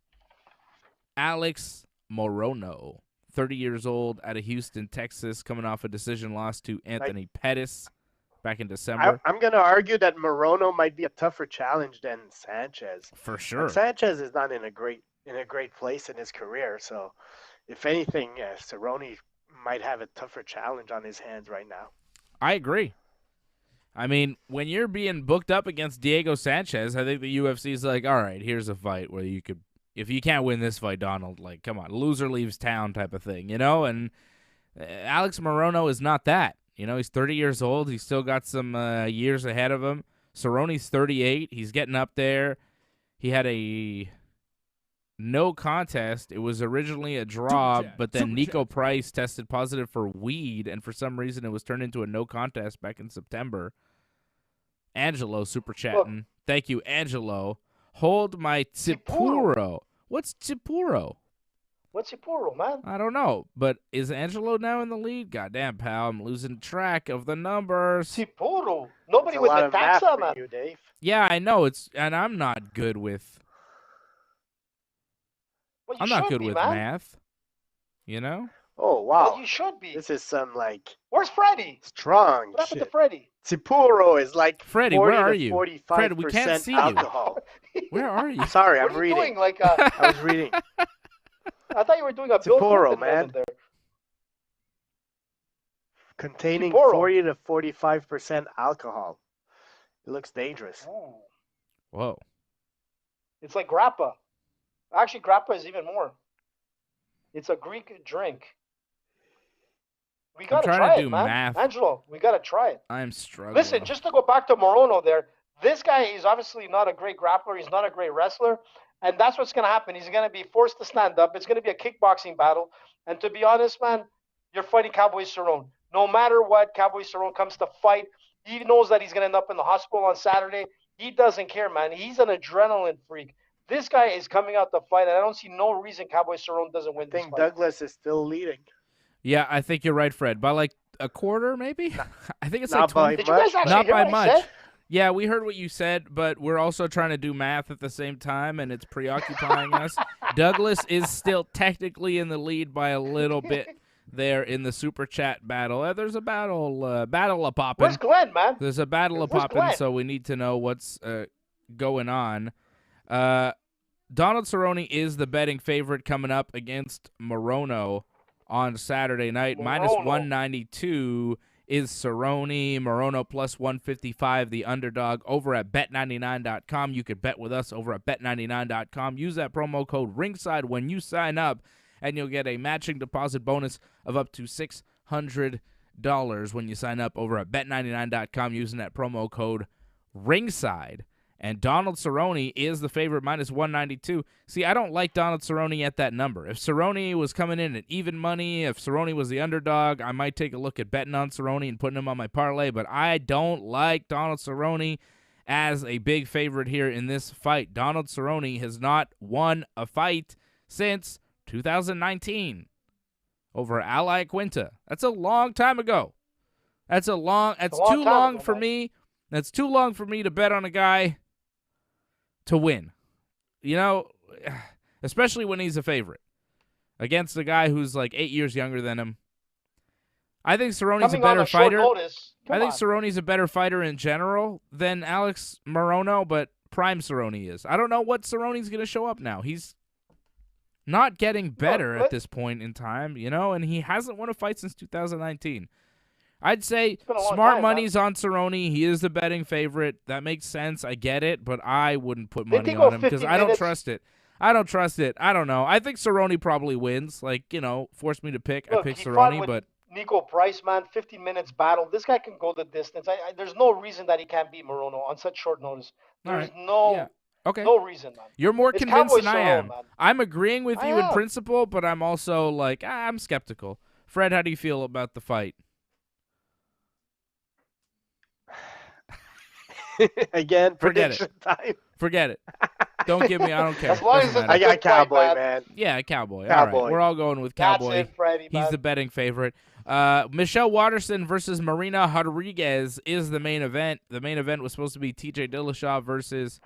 Alex Morono. 30 years old, out of Houston, Texas, coming off a decision loss to Anthony Pettis back in December. I'm going to argue that Morono might be a tougher challenge than Sanchez. For sure. And Sanchez is not in a great place in his career, so if anything, Cerrone might have a tougher challenge on his hands right now. I agree. I mean, when you're being booked up against Diego Sanchez, I think the UFC is like, all right, here's a fight where you could if you can't win this fight, Donald, like, come on, loser leaves town type of thing, you know? And Alex Morono is not that. You know, he's 30 years old. He's still got some years ahead of him. Cerrone's 38. He's getting up there. He had a no contest. It was originally a draw, but then Nico Price tested positive for weed, and for some reason it was turned into a no contest back in September. Angelo super chatting. Thank you, Angelo. Hold my Tipuro. What's Tipuro? What's Tipuro, man? I don't know, but is Angelo now in the lead? Goddamn, pal, I'm losing track of the numbers. Tipuro. Nobody with the taxa, man. You, Dave. Yeah, I know and I'm not good with. Well, I'm not good with math. You know? Oh wow. Well, you should be. This is some like. Where's Freddie? Strong. What happened to Freddie? Tipuro is like Freddie, 40 where are to you? 45% Freddie, we can't see alcohol. you. Where are you? Sorry, I'm reading. Doing? Like, I was reading. I thought you were doing a Tipuro, man. There. Containing Tipuro. 40 to 45% alcohol. It looks dangerous. Ooh. Whoa. It's like grappa. Actually, grappa is even more. It's a Greek drink. We gotta try it, man. Math. Angelo, we gotta try it. I'm struggling. Listen, just to go back to Morono there, this guy is obviously not a great grappler. He's not a great wrestler. And that's what's going to happen. He's going to be forced to stand up. It's going to be a kickboxing battle. And to be honest, man, you're fighting Cowboy Cerrone. No matter what, Cowboy Cerrone comes to fight. He knows that he's going to end up in the hospital on Saturday. He doesn't care, man. He's an adrenaline freak. This guy is coming out to fight, and I don't see no reason Cowboy Cerrone doesn't win this fight. I think Douglas is still leading. Yeah, I think you're right, Fred. By like a quarter, maybe? I think it's not like 20. Did you guys actually not hear by what I much. said? Yeah, we heard what you said, but we're also trying to do math at the same time, and it's preoccupying us. Douglas is still technically in the lead by a little bit there in the super chat battle. There's a battle a popping. Where's Glenn, man? There's a battle a popping, so we need to know what's going on. Donald Cerrone is the betting favorite coming up against Morono on Saturday night. Minus 192 is Cerrone. Morono plus 155, the underdog, over at bet99.com. You could bet with us over at bet99.com. Use that promo code ringside when you sign up, and you'll get a matching deposit bonus of up to $600 when you sign up over at bet99.com using that promo code ringside. And Donald Cerrone is the favorite, minus 192. See, I don't like Donald Cerrone at that number. If Cerrone was coming in at even money, if Cerrone was the underdog, I might take a look at betting on Cerrone and putting him on my parlay. But I don't like Donald Cerrone as a big favorite here in this fight. Donald Cerrone has not won a fight since 2019 over Ally Quinta. That's a long time ago. That's too long for me. That's too long for me to bet on a guy to win, you know, especially when he's a favorite against a guy who's like 8 years younger than him. I think Cerrone's a better fighter. I think Cerrone's a better fighter in general than Alex Morono, but prime Cerrone is. I don't know what Cerrone's going to show up now. He's not getting better at this point in time, you know, and he hasn't won a fight since 2019. I'd say smart money's on Cerrone. He is the betting favorite. That makes sense. I get it, but I wouldn't put money on him because I don't trust it. I don't know. I think Cerrone probably wins. Like, you know, force me to pick. I pick Cerrone, but Nico Price, man, 50 minutes battle. This guy can go the distance. There's no reason that he can't beat Morono on such short notice. There's no reason, man. You're more convinced than I am. Man. I'm agreeing with you in principle, but I'm also like, I'm skeptical. Fred, how do you feel about the fight? Again, Forget prediction time. Forget it. Don't give me. I don't care. As long as I got Cowboy, man. Yeah, Cowboy. All right. We're all going with Cowboy. That's it, Freddie, He's the betting favorite. Michelle Waterson versus Marina Rodriguez is the main event. The main event was supposed to be TJ Dillashaw versus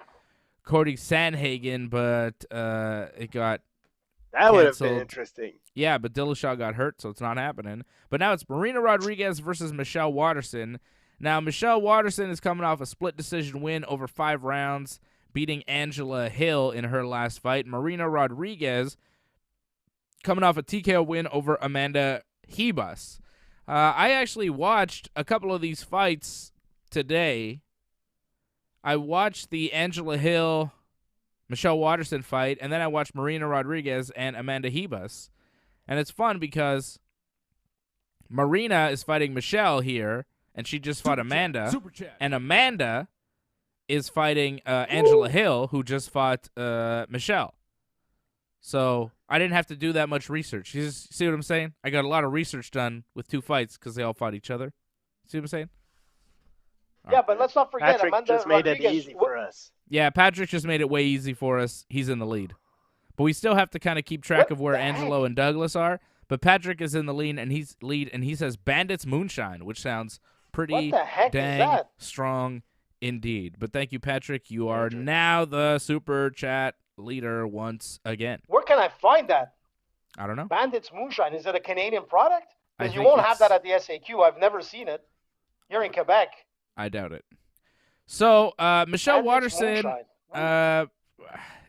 Cody Sanhagen, but it got That would have canceled. been interesting. Yeah, but Dillashaw got hurt, so it's not happening. But now it's Marina Rodriguez versus Michelle Waterson. Now, Michelle Waterson is coming off a split decision win over 5 rounds, beating Angela Hill in her last fight. Marina Rodriguez coming off a TKO win over Amanda Hebus. I actually watched a couple of these fights today. I watched the Angela Hill Michelle Waterson fight, and then I watched Marina Rodriguez and Amanda Ribas. And it's fun because Marina is fighting Michelle here, and she just fought Amanda. And Amanda is fighting Angela Hill, who just fought Michelle. So I didn't have to do that much research. You see what I'm saying? I got a lot of research done with 2 fights because they all fought each other. See what I'm saying? Yeah, but let's not forget Patrick Amanda just made Rodriguez. it easy for us. Yeah, Patrick just made it way easy for us. He's in the lead. But we still have to kind of keep track of where Angelo and Douglas are. But Patrick is in the lead, and he says Bandits Moonshine, which sounds pretty dang strong indeed. But thank you, Patrick. You are now the Super Chat leader once again. Where can I find that? I don't know. Bandits Moonshine. Is it a Canadian product? Because you won't have that at the SAQ. I've never seen it. You're in Quebec. I doubt it. So, Michelle Bandits Waterson,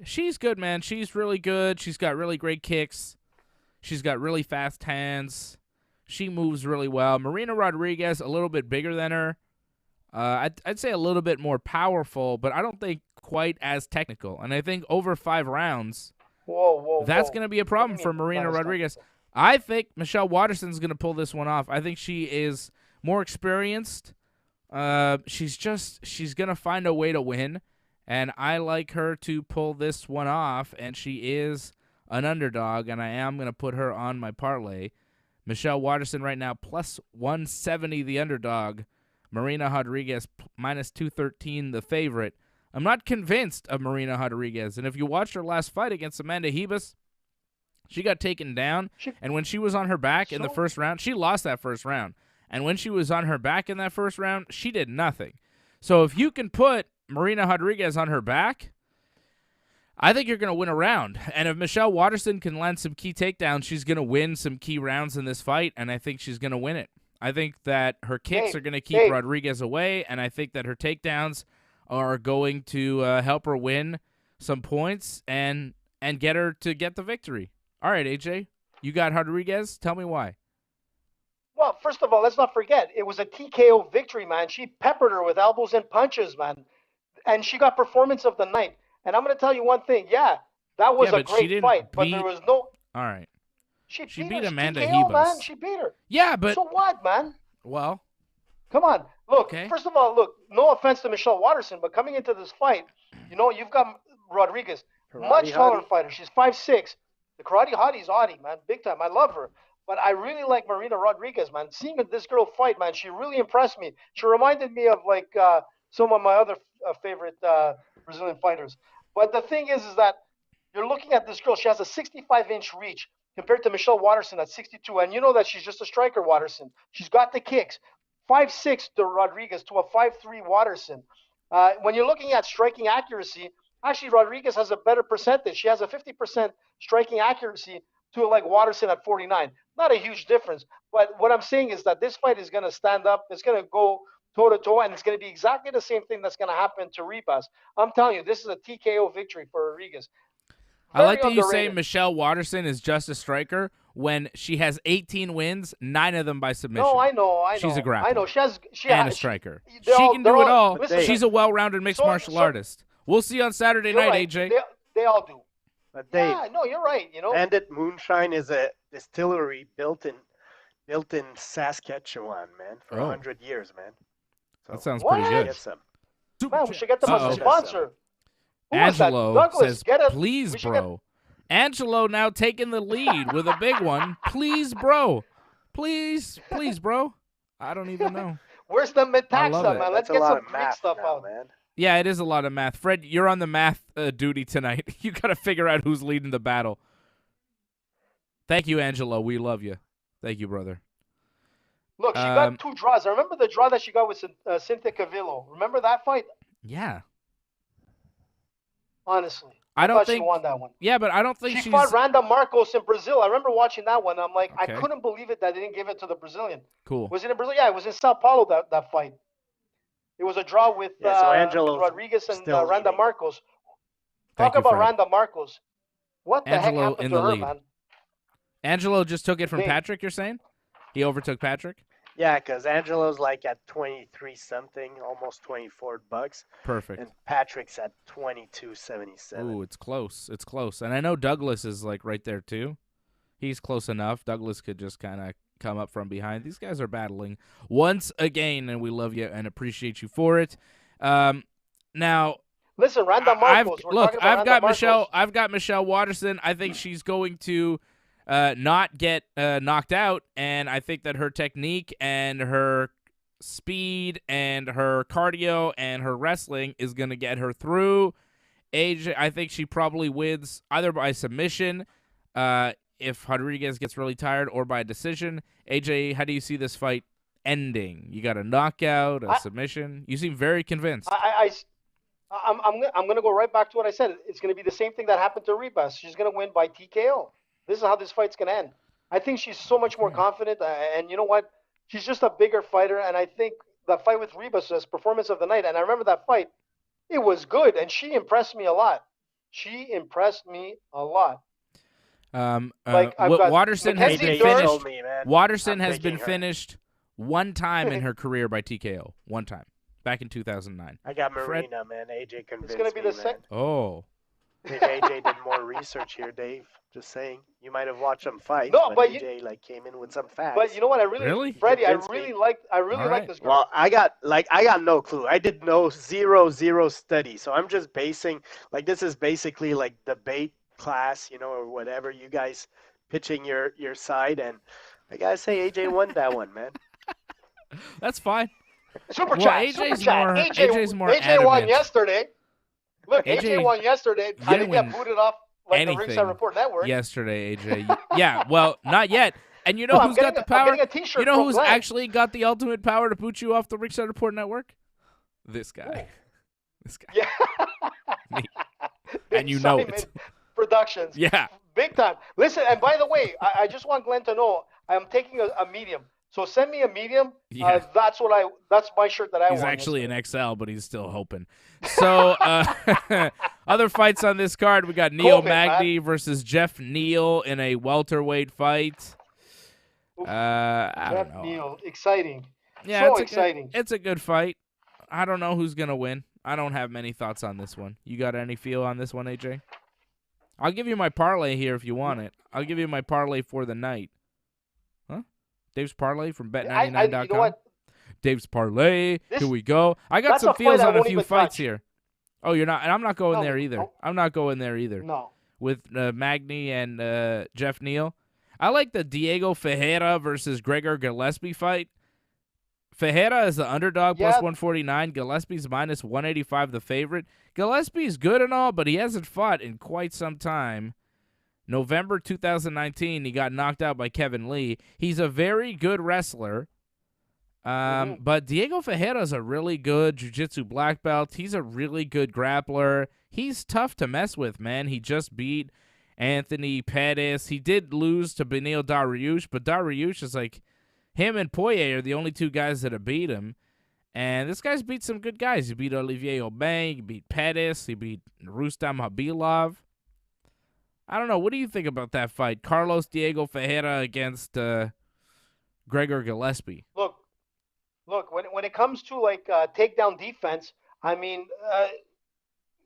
she's good, man. She's really good. She's got really great kicks. She's got really fast hands. She moves really well. Marina Rodriguez, a little bit bigger than her. I'd say a little bit more powerful, but I don't think quite as technical. And I think over 5 rounds, that's going to be a problem for Marina Rodriguez. I think Michelle Waterson's going to pull this one off. I think she is more experienced. She's going to find a way to win, and I like her to pull this one off, and she is an underdog, and I am going to put her on my parlay. Michelle Waterson right now plus 170 the underdog. Marina Rodriguez minus 213 the favorite. I'm not convinced of Marina Rodriguez, and if you watched her last fight against Amanda Ribas, she got taken down, and when she was on her back in the first round, she lost that first round. And when she was on her back in that first round, she did nothing. So if you can put Marina Rodriguez on her back, I think you're going to win a round. And if Michelle Waterson can land some key takedowns, she's going to win some key rounds in this fight, and I think she's going to win it. I think that her kicks are going to keep Rodriguez away, and I think that her takedowns are going to help her win some points and get her to get the victory. All right, AJ, you got Rodriguez. Tell me why. Well, first of all, let's not forget, it was a TKO victory, man. She peppered her with elbows and punches, man. And she got performance of the night. And I'm going to tell you one thing. Yeah, that was a great fight, but there was no... All right. She beat Amanda Ribas. Man. She beat her. Yeah, but... So what, man? Well... Come on. Look, first of all, no offense to Michelle Waterson, but coming into this fight, you've got Rodriguez, much taller fighter. She's 5'6". The karate hottie's hottie, man, big time. I love her. But I really like Marina Rodriguez, man. Seeing this girl fight, man, she really impressed me. She reminded me of, some of my other favorite Brazilian fighters. But the thing is that you're looking at this girl. She has a 65-inch reach compared to Michelle Waterson at 62. And you know that she's just a striker, Waterson. She's got the kicks. 5'6" to Rodriguez to a 5'3" Waterson. When you're looking at striking accuracy, actually Rodriguez has a better percentage. She has a 50% striking accuracy to Waterson at 49. Not a huge difference. But what I'm saying is that this fight is going to stand up. It's going to go toe-to-toe, and it's going to be exactly the same thing that's going to happen to Ribas. I'm telling you, this is a TKO victory for Rodriguez. I like that you say Michelle Waterson is just a striker when she has 18 wins, 9 of them by submission. No, I know. She's a grappler. I know. She a striker. She can do it all. Listen, she's a well-rounded mixed martial artist. We'll see you on Saturday night, right. AJ. They all do. But Dave, no, you're right. Bandit Moonshine is a distillery built in Saskatchewan, man, for 100 years, man. So that sounds pretty good. Man, we should get them as a sponsor. Angelo says, please, bro. Angelo now taking the lead with a big one. Please, bro. Please, bro. I don't even know. Where's the metaxa, man? Let's get some Greek stuff out, man. Yeah, it is a lot of math. Fred, you're on the math duty tonight. You got to figure out who's leading the battle. Thank you, Angelo. We love you. Thank you, brother. Look, she got 2 draws. I remember the draw that she got with Cynthia Cavillo. Remember that fight? Yeah. Honestly. I don't think she won that one. Yeah, but I don't think she fought Randa Marcos in Brazil. I remember watching that one. I'm like, I couldn't believe it that they didn't give it to the Brazilian. Cool. Was it in Brazil? Yeah, it was in Sao Paulo, that fight. It was a draw with Rodriguez and Randa Marcos. Talk about Randa Marcos. What the heck happened to her, man? Angelo just took it from Patrick, you're saying? He overtook Patrick? Yeah, because Angelo's like at 23 something, almost $24. Perfect. And Patrick's at 22.77. Ooh, it's close. It's close. And I know Douglas is like right there too. He's close enough. Douglas could just kind of come up from behind. These guys are battling once again, and we love you and appreciate you for it. Now, listen, Randa Marcos. I've got Michelle Waterson. I think she's going to not get knocked out, and I think that her technique and her speed and her cardio and her wrestling is going to get her through. AJ, I think she probably wins either by submission if Rodriguez gets really tired, or by decision. AJ, how do you see this fight ending? You got a knockout, a submission? You seem very convinced. I'm going to go right back to what I said. It's going to be the same thing that happened to Ribas. She's going to win by TKO. This is how this fight's going to end. I think she's so much more confident, and you know what? She's just a bigger fighter, and I think the fight with Ribas was performance of the night, and I remember that fight. It was good, and she impressed me a lot. Waterson has been finished. Waterson has been her. finished one time in her career by TKO. One time. Back in 2009. I got Marina, man. AJ convinced me. It's going to be the same. Oh. I think AJ did more research here, Dave. Just saying. You might have watched them fight. No, but AJ came in with some facts. But you know what? Freddie, I really like this girl. Well, I got no clue. I did zero study. So I'm just basing, this is basically like debate class, or whatever, you guys pitching your side, and I gotta say AJ won that one, man. That's fine. Super chat. AJ's more AJ won adamant. yesterday. Look, AJ won yesterday. I didn't get booted off like the Ringside Report Network. Yesterday, AJ. Yeah, well, not yet. And you know who's got the power? You know who's actually got the ultimate power to boot you off the Ringside Report Network? This guy. Ooh. This guy. Yeah. Me. And you know it. Productions. Yeah. Big time. Listen, and by the way, I just want Glenn to know I'm taking a medium. So send me a medium. Yeah. That's my shirt that I want. He's actually an XL, but he's still hoping. So other fights on this card, we got Neal Magney versus Jeff Neal in a welterweight fight. I don't know. Neal, exciting. Yeah, so exciting. It's a good fight. I don't know who's gonna win. I don't have many thoughts on this one. You got any feel on this one, AJ? I'll give you my parlay here if you want it. I'll give you my parlay for the night. Huh? Dave's parlay from Bet99.com. You know what? Dave's parlay. Here we go. I got some feels on a few fights here. Oh, you're not? And I'm not going there either. No. I'm not going there either. No. With Magney and Jeff Neal. I like the Diego Fejera versus Gregor Gillespie fight. Fejera is the underdog plus 149. Gillespie's minus 185, the favorite. Gillespie's good and all, but he hasn't fought in quite some time. November 2019, he got knocked out by Kevin Lee. He's a very good wrestler. But Diego Fejera is a really good jiu-jitsu black belt. He's a really good grappler. He's tough to mess with, man. He just beat Anthony Pettis. He did lose to Beneil Dariush, but Dariush is like, him and Poirier are the only two guys that have beat him. And this guy's beat some good guys. He beat Olivier Aubin. He beat Pettis. He beat Rustam Habilov. I don't know. What do you think about that fight? Carlos Diego Fejera against Gregor Gillespie. Look. When it comes to takedown defense, I mean,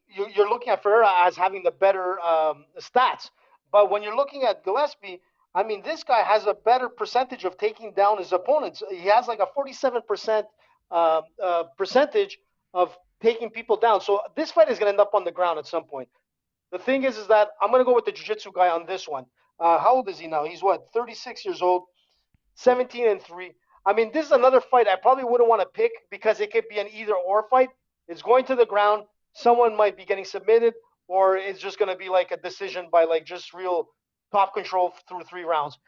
you're looking at Fejera as having the better stats. But when you're looking at Gillespie, I mean, this guy has a better percentage of taking down his opponents. He has like a 47% percentage of taking people down. So this fight is going to end up on the ground at some point. The thing is that I'm going to go with the jiu-jitsu guy on this one. How old is he now? He's 36 years old, 17-3. I mean, this is another fight I probably wouldn't want to pick because it could be an either-or fight. It's going to the ground. Someone might be getting submitted, or it's just going to be like a decision by just real top control through 3 rounds.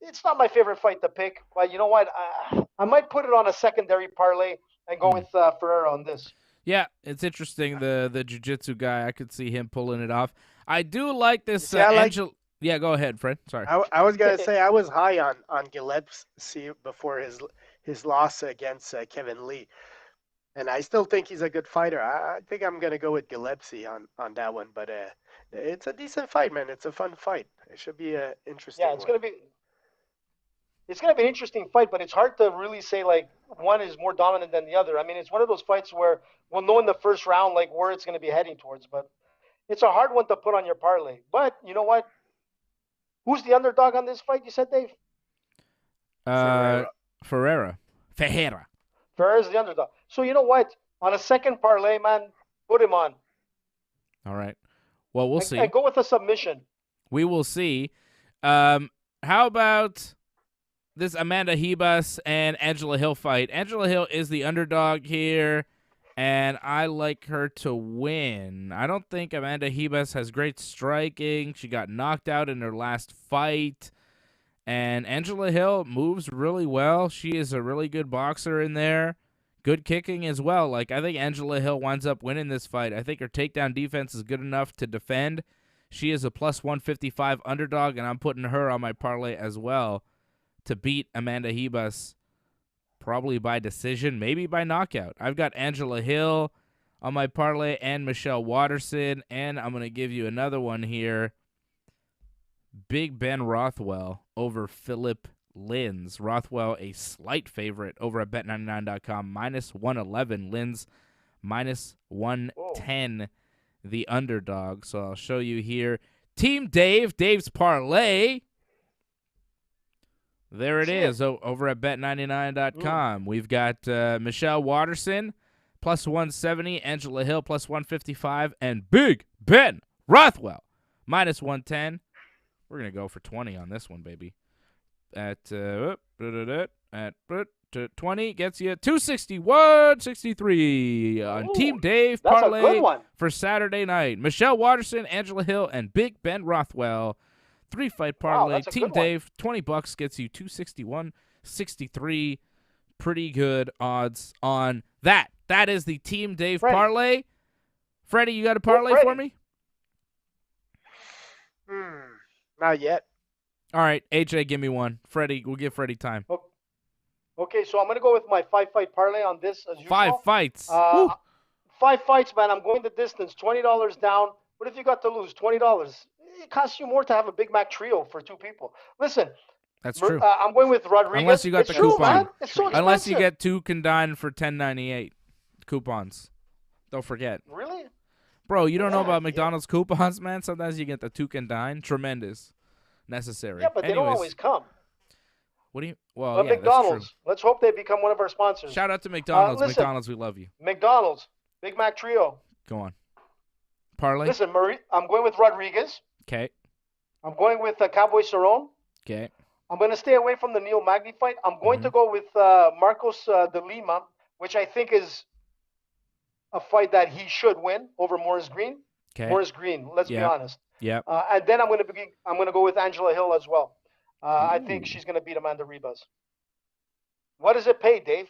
It's not my favorite fight to pick, but you know what? I might put it on a secondary parlay and go with Fejera on this. Yeah, it's interesting. The jiu-jitsu guy, I could see him pulling it off. I do like this. Yeah, go ahead, Fred. Sorry. I was going to say I was high on Gillespie before his loss against Kevin Lee. And I still think he's a good fighter. I think I'm going to go with Gillespie on that one. But it's a decent fight, man. It's a fun fight. It should be interesting. Yeah, it's going to be. it's going to be an interesting fight, but it's hard to really say, like, one is more dominant than the other. I mean, it's one of those fights where we'll know in the first round, like, where it's going to be heading towards. But it's a hard one to put on your parlay. But you know what? Who's the underdog on this fight, you said, Dave? Fejera. Fejera's the underdog. So you know what? On a second parlay, man, put him on. All right. Well, we'll see. I go with a submission. We will see. How about this Amanda Ribas and Angela Hill fight? Angela Hill is the underdog here, and I like her to win. I don't think Amanda Ribas has great striking. She got knocked out in her last fight. And Angela Hill moves really well. She is a really good boxer in there. Good kicking as well. Like, I think Angela Hill winds up winning this fight. I think her takedown defense is good enough to defend. She is a plus 155 underdog, and I'm putting her on my parlay as well to beat Amanda Ribas, probably by decision, maybe by knockout. I've got Angela Hill on my parlay and Michelle Waterson, and I'm going to give you another one here. Big Ben Rothwell over Philip Lins. Rothwell a slight favorite over at bet99.com, minus 111. Lins minus 110, the underdog. So I'll show you here. Team Dave, Dave's parlay. There it is over at bet99.com. We've got Michelle Waterson plus 170, Angela Hill plus 155, and Big Ben Rothwell minus 110. We're going to go for 20 on this one, baby. At 20 gets you 261.63 on Team Dave parlay for Saturday night. Michelle Waterson, Angela Hill, and Big Ben Rothwell. 3-fight parlay. Team Dave, $20 gets you 261.63. Pretty good odds on that. That is the Team Dave parlay. Freddie, you got a parlay for me? Not yet. All right, AJ, give me one. Freddie, we'll give Freddie time. Okay, so I'm going to go with my 5-fight parlay on this as usual. 5 fights. 5 fights, man. I'm going the distance. $20 down. What if you got to lose? $20. It costs you more to have a Big Mac trio for 2 people. Listen. That's true. I'm going with Rodriguez. Unless you got the coupon. Man. It's so expensive. Unless you get 2 Condine for $10.98 coupons. Don't forget. Really? Bro, you don't know about McDonald's coupons, man? Sometimes you get the 2 Condine. Tremendous. Necessary. Yeah, but they don't always come. What do you? Well, yeah, McDonald's. that's true. Let's hope they become one of our sponsors. Shout out to McDonald's. Listen, McDonald's, we love you. McDonald's. Big Mac trio. Go on. Parlay? Listen, I'm going with Rodriguez. Okay. I'm going with Cowboy Cerrone. Okay. I'm going to stay away from the Neal Magney fight. I'm going to go with Marcos de Lima, which I think is a fight that he should win over Morris Green. Okay. Morris Green, let's be honest. Yeah. And then I'm going to go with Angela Hill as well. I think she's going to beat Amanda Ribas. What does it pay, Dave?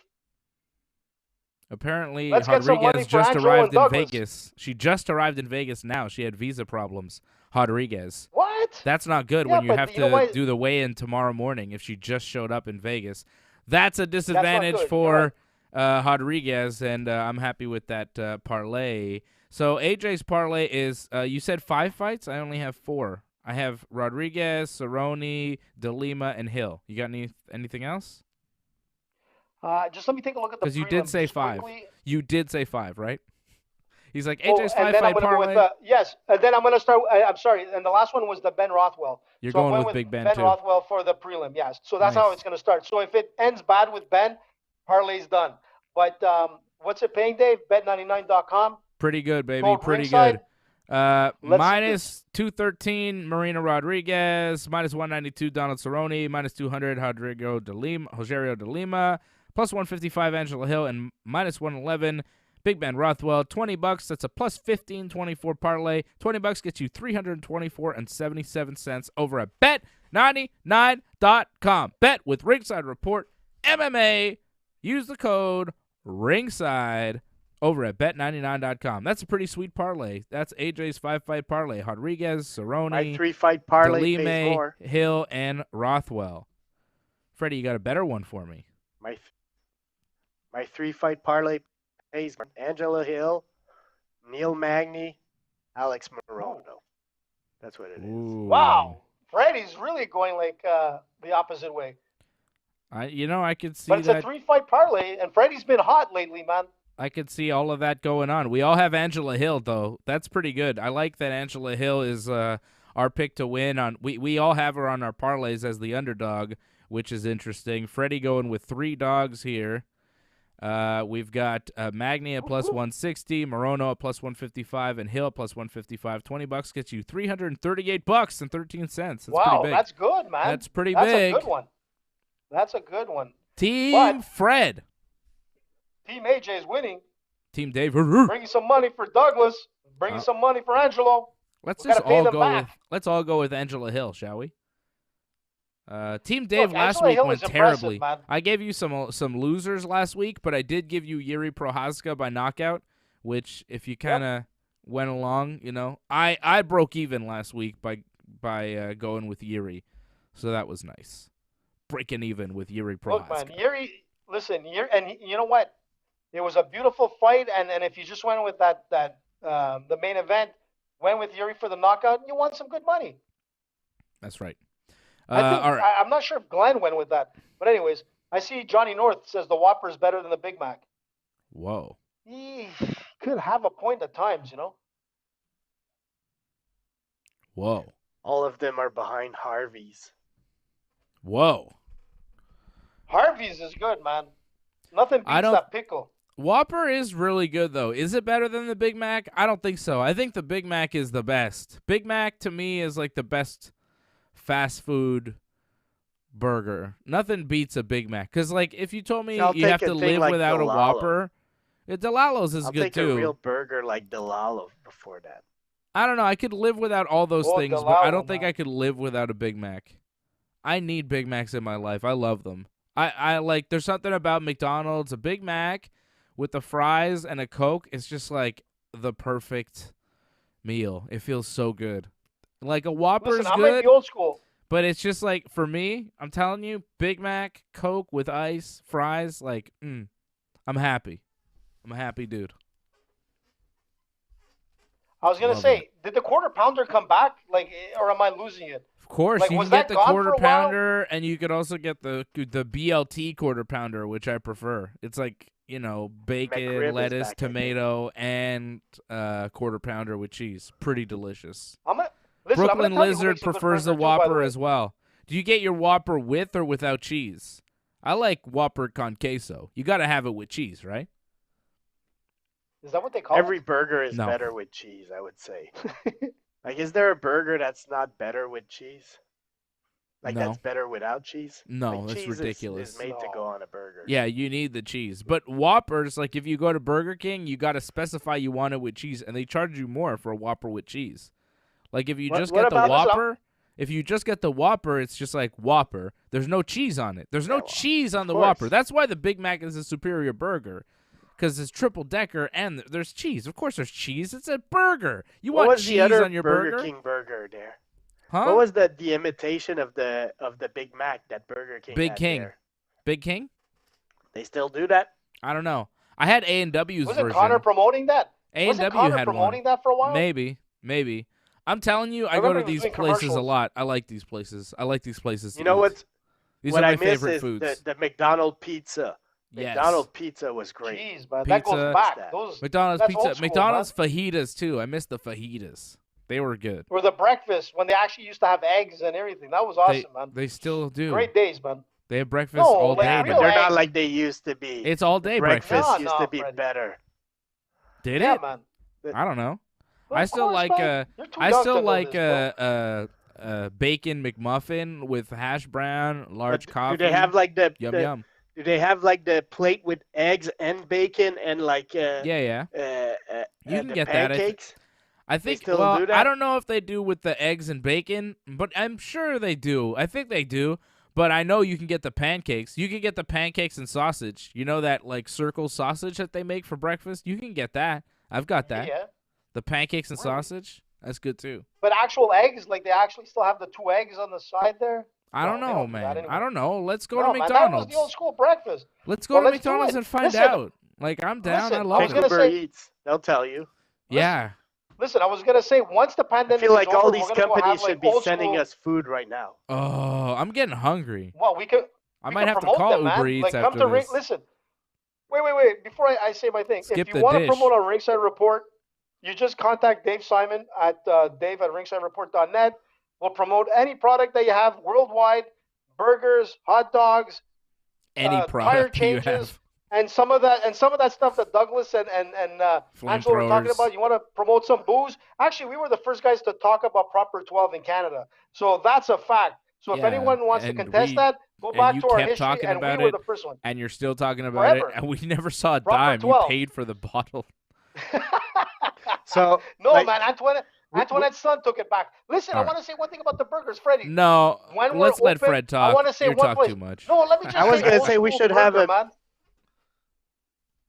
Apparently, Rodriguez just arrived in Vegas. She just arrived in Vegas now. She had visa problems. Rodriguez. What? That's not good when you have to do the weigh-in tomorrow morning if she just showed up in Vegas. That's a disadvantage for Rodriguez, and I'm happy with that parlay. So AJ's parlay is, you said 5 fights? I only have 4. I have Rodriguez, Cerrone, De Lima, and Hill. You got anything else? Just let me take a look at the because you did say 5. Quickly. You did say 5, right? He's like, AJ's 5-fight parlay. Yes, and then I'm going to start. I'm sorry, and the last one was the Ben Rothwell. You're going with Big Ben too. Ben Rothwell for the prelim, yes. So that's how it's going to start. So if it ends bad with Ben, parlay's done. But what's it paying, Dave? Bet99.com. Pretty good, baby. Pretty good. Minus 213, Marina Rodriguez. Minus 192, Donald Cerrone. Minus 200, Rogerio de Lima. Plus 155, Angela Hill. And minus 111, Big Ben Rothwell. $20. That's a plus 15.24 parlay. $20 gets you $324.77 over at bet99.com. Bet with Ringside Report MMA. Use the code Ringside over at bet99.com. That's a pretty sweet parlay. That's AJ's 5-fight parlay. Rodriguez, Cerrone, my 3-fight parlay pays more. Hill, and Rothwell. Freddie, you got a better one for me. My 3-fight parlay pays more. Angela Hill, Neal Magney, Alex Morono. That's what it is. Ooh. Wow. Freddie's really going like the opposite way. I could see But it's a 3-fight parlay, and Freddie's been hot lately, man. I could see all of that going on. We all have Angela Hill, though. That's pretty good. I like that Angela Hill is our pick to win. We all have her on our parlays as the underdog, which is interesting. Freddie going with 3 dogs here. We've got Magney at plus 160, Morono at plus 155, and Hill at plus 155. $20 gets you $338.13. That's wow, pretty big. That's good, man. That's pretty big. That's a good one. That's a good one. Team Fred. Team AJ is winning. Team Dave. Bringing some money for Douglas. Bringing some money for Angelo. Let's all go with Angela Hill, shall we? Team Dave last week went terribly. I gave you some losers last week, but I did give you Jiri Prochazka by knockout, which if you kind of went along, I broke even last week by going with Jiri, so that was nice. Breaking even with Jiri Prochazka. Look, man, Jiri, listen, and you know what? It was a beautiful fight, and if you just went with the main event, went with Jiri for the knockout, you won some good money. That's right. I'm not sure if Glenn went with that. But anyways, I see Johnny North says the Whopper is better than the Big Mac. Whoa. He could have a point at times, Whoa. All of them are behind Harvey's. Whoa. Harvey's is good, man. Nothing beats that pickle. Whopper is really good, though. Is it better than the Big Mac? I don't think so. I think the Big Mac is the best. Big Mac, to me, is like the best fast food burger. Nothing beats a Big Mac. Because, like, if you told me you have to live without a Whopper, Delalo's is good, too. I'll take a real burger like Delalo before that. I don't know. I could live without all those things, but I don't think I could live without a Big Mac. I need Big Macs in my life. I love them. I like, there's something about McDonald's, a Big Mac with the fries and a Coke. It's just like the perfect meal. It feels so good. Like a Whopper's I'm good, like the old school. But it's just like, for me, I'm telling you, Big Mac, Coke with ice, fries, like, I'm happy. I'm a happy dude. I was going to say, did the quarter pounder come back? Like, or am I losing it? Of course, like, you can get the quarter pounder, and you could also get the BLT quarter pounder, which I prefer. It's like, bacon, lettuce, tomato, and quarter pounder with cheese. Pretty delicious. Brooklyn Lizard prefers the Whopper as well. Do you get your Whopper with or without cheese? I like Whopper con queso. You got to have it with cheese, right? Is that what they call it? Every burger is better with cheese, I would say. Like, is there a burger that's not better with cheese? Like, that's better without cheese? No, like, that's cheese ridiculous. Is made to go on a burger. Yeah, you need the cheese. But Whoppers, like, if you go to Burger King, you got to specify you want it with cheese, and they charge you more for a Whopper with cheese. Like, if you just get the Whopper, it's just like Whopper. There's no cheese on it. There's no cheese on the Whopper. That's why the Big Mac is a superior burger. Because it's triple-decker and there's cheese. Of course there's cheese. It's a burger. You want cheese on your burger? Burger King burger there? Huh? What was the imitation of the Big Mac that Burger King Big had King. there? Big King? They still do that? I don't know. I had A&W's version. Was it Connor promoting that? A&W had promoting that for a while? Maybe. I'm telling you, I go to these places a lot. I like these places. You know what? These what are my I miss favorite is foods. the McDonald's pizza. Yes. McDonald's pizza was great. Jeez, man, that goes back. McDonald's that's pizza. old school, McDonald's fajitas too. I miss the fajitas. They were good. Or the breakfast when they actually used to have eggs and everything. That was awesome, man. They still do. Great days, man. They have breakfast all day. But they're not like they used to be. It's all day breakfast. breakfast. Used to be better. Did it? Man. I don't know. Well, I still like bacon McMuffin with hash brown, large coffee. Do they have like yum? Do they have like the plate with eggs and bacon and like you can get pancakes? that. I think. Well, I don't know if they do with the eggs and bacon, but I'm sure they do. I think they do. But I know you can get the pancakes. You can get the pancakes and sausage. You know that like circle sausage that they make for breakfast? You can get that. I've got that. Yeah. The pancakes and sausage? That's good too. But actual eggs, like they actually still have the 2 eggs on the side there? I don't know, man. Anyway. I don't know. Let's go to McDonald's. Man, that was the old school breakfast. Let's go to McDonald's and find out. Like, I'm down. I love it. Uber Eats. They'll tell you. Yeah. Listen, I was going to say, once the pandemic I feel like is all over, these companies should be sending us food right now. Oh, I'm getting hungry. Well, we could I might have to call Uber Eats like, after this. Listen, wait. Before I say my thing, Skip if you want to promote on Ringside Report, you just contact Dave Simon at dave@ringsidereport.net. We'll promote any product that you have worldwide, burgers, hot dogs, any product tire changes, you have. and some of that stuff that Douglas and Angelo were talking about. You want to promote some booze? Actually, we were the first guys to talk about Proper 12 in Canada, so that's a fact. So if anyone wants to contest that, go back to our history, and we were the first one. And you're still talking about it, and we never saw a dime. You paid for the bottle. So no, man, Antoinette's son took it back. Listen, I want to say one thing about the burgers, Freddie. No, let's let Fred talk. I want to say you talk too much. No, let me just I was going to say we should have man.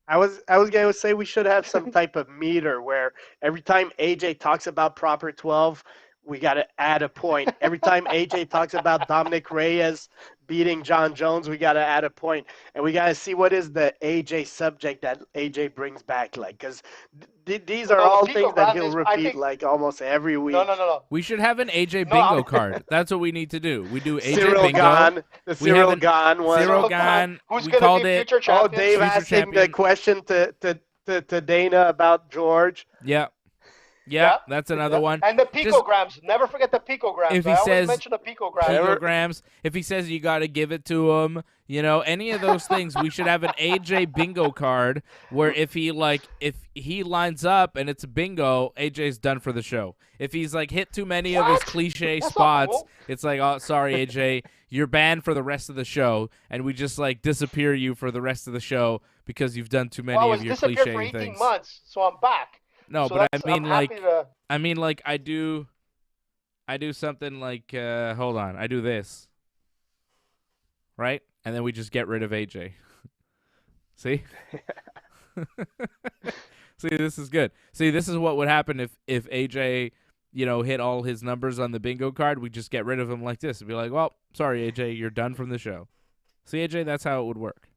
I was going to say we should have some type of meter where every time AJ talks about Proper 12, we got to add a point. Every time AJ talks about Dominick Reyes beating John Jones, we got to add a point. And we got to see what is the AJ subject that AJ brings back. Like, because these are all things that he'll repeat like almost every week. No. We should have an AJ bingo card. That's what we need to do. We do AJ Cyril bingo. Gahn, the Cyril Gahn one. Cyril Gahn. Who's going to be future champion? Dave asking the question to Dana about George. Yeah, that's another one. And the picograms. Never forget the picograms. If he says mention the picograms. If he says you got to give it to him, any of those things, we should have an AJ bingo card where if he lines up and it's a bingo, AJ's done for the show. If he's like hit too many of his cliche spots, it's like, oh, sorry, AJ, you're banned for the rest of the show, and we just like disappear you for the rest of the show because you've done too many of your cliche for 18 things. months, so I'm back. No, so but I mean like I do something like hold on, I do this. Right? And then we just get rid of AJ. See? See, this is good. See, this is what would happen if AJ, hit all his numbers on the bingo card. We just get rid of him like this and be like, well, sorry, AJ, you're done from the show. See, AJ, that's how it would work.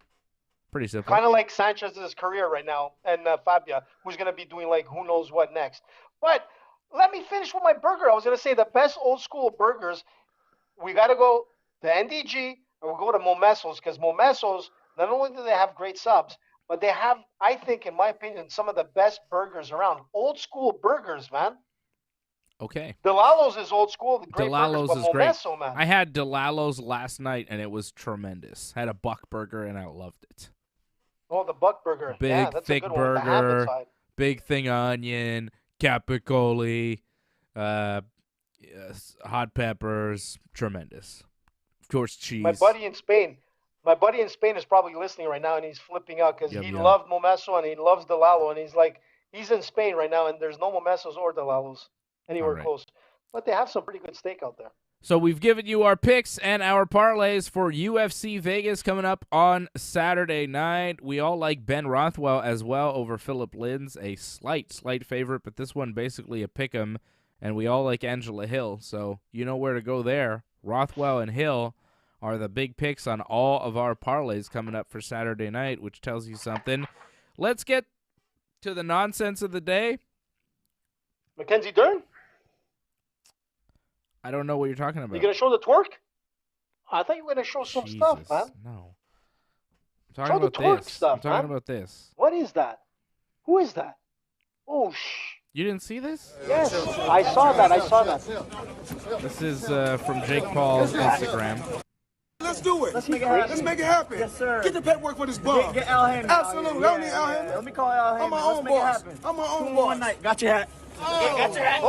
Pretty simple. Kind of like Sanchez's career right now, and Fabia, who's going to be doing like who knows what next. But let me finish with my burger. I was going to say the best old school burgers, we got to go to NDG, and we'll go to Momesos, because Momesos, not only do they have great subs, but they have, I think, in my opinion, some of the best burgers around. Old school burgers, man. Okay. Delalo's is old school. The great Delalo's burgers, but is Momeso, great. Man. I had Delalo's last night, and it was tremendous. Had a buck burger, and I loved it. Oh, the buck burger. Big, that's thick a good one. burger, big thing of onion, capicola, hot peppers, tremendous. Of course, cheese. My buddy in Spain is probably listening right now, and he's flipping out because he loved Momeso and he loves Delalo, and he's in Spain right now, and there's no Momesos or Delalos anywhere close. But they have some pretty good steak out there. So we've given you our picks and our parlays for UFC Vegas coming up on Saturday night. We all like Ben Rothwell as well over Philip Linz, a slight favorite, but this one basically a pick'em, and we all like Angela Hill, so you know where to go there. Rothwell and Hill are the big picks on all of our parlays coming up for Saturday night, which tells you something. Let's get to the nonsense of the day. Mackenzie Dern? I don't know what you're talking about. You going to show the twerk? I thought you were going to show some stuff, man. No. I'm talking about this. I'm talking about this. What is that? Who is that? Oh, You didn't see this? Yes, I saw that. This is from Jake Paul's Instagram. Let's do it. Let's make it happen. Let's make it happen. Yes, sir. Get the paperwork for this bum. Get Al Hammond. Absolutely. I don't need Al Hammond. Let me call Al Hammond. I'm my own boss. I'm my own boss. One night. Got your hat. Got your hat.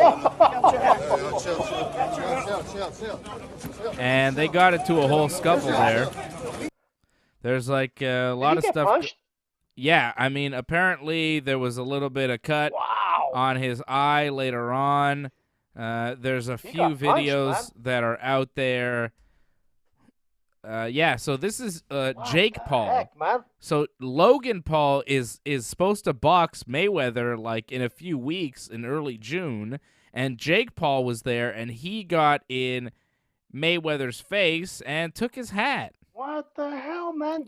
And they got into a whole scuffle there. There's like a lot of stuff. Punched? Yeah, I mean, apparently there was a little bit of cut on his eye later on. There's a few videos that are out there. Yeah, so this is Jake Paul. Heck, man? So Logan Paul is supposed to box Mayweather like in a few weeks in early June, and Jake Paul was there, and he got in Mayweather's face and took his hat. What the hell, man?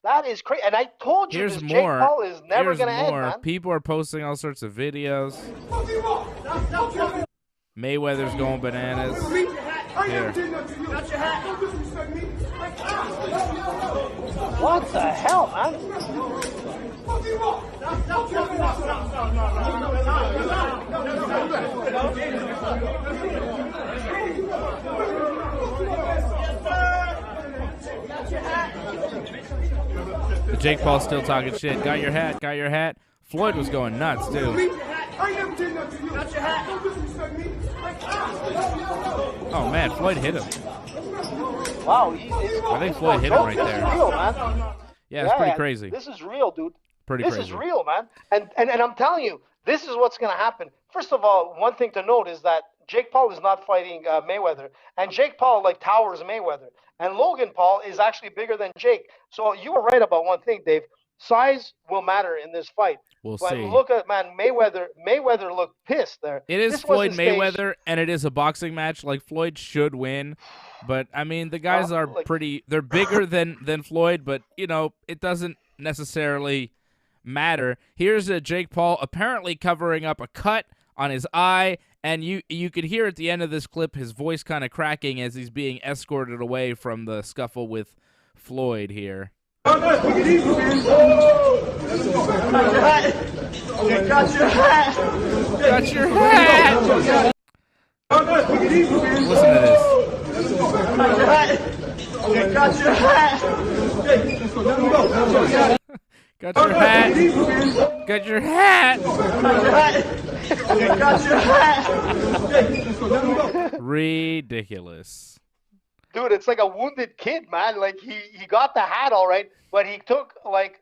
That is crazy. And I told you Here's this more. Jake Paul is never going to end, man. People are posting all sorts of videos. Mayweather's going bananas. Here. What the hell, man? Jake Paul's still talking shit. Got your hat, got your hat. Floyd was going nuts, too. Oh, man, Floyd hit him. Wow, I think Floyd hit him right there. This is real, man. Yeah, it's pretty crazy. This is real, dude. Pretty crazy. This is real, man. And I'm telling you, this is what's going to happen. First of all, one thing to note is that Jake Paul is not fighting Mayweather. And Jake Paul, like, towers Mayweather. And Logan Paul is actually bigger than Jake. So you were right about one thing, Dave. Size will matter in this fight. We'll but see. Look at, man, Mayweather. Mayweather looked pissed there. It is Floyd Mayweather, and it is a boxing match. Like, Floyd should win. But, I mean, the guys are pretty – they're bigger than Floyd, but, you know, it doesn't necessarily matter. Here's Jake Paul apparently covering up a cut on his eye, and you could hear at the end of this clip his voice kind of cracking as he's being escorted away from the scuffle with Floyd here. Got your hat. Got your hat. Listen to this. Got your hat. Got your hat. Got your hat. Got your hat. Ridiculous. Dude, it's like a wounded kid, man. Like, he got the hat all right, but he took, like,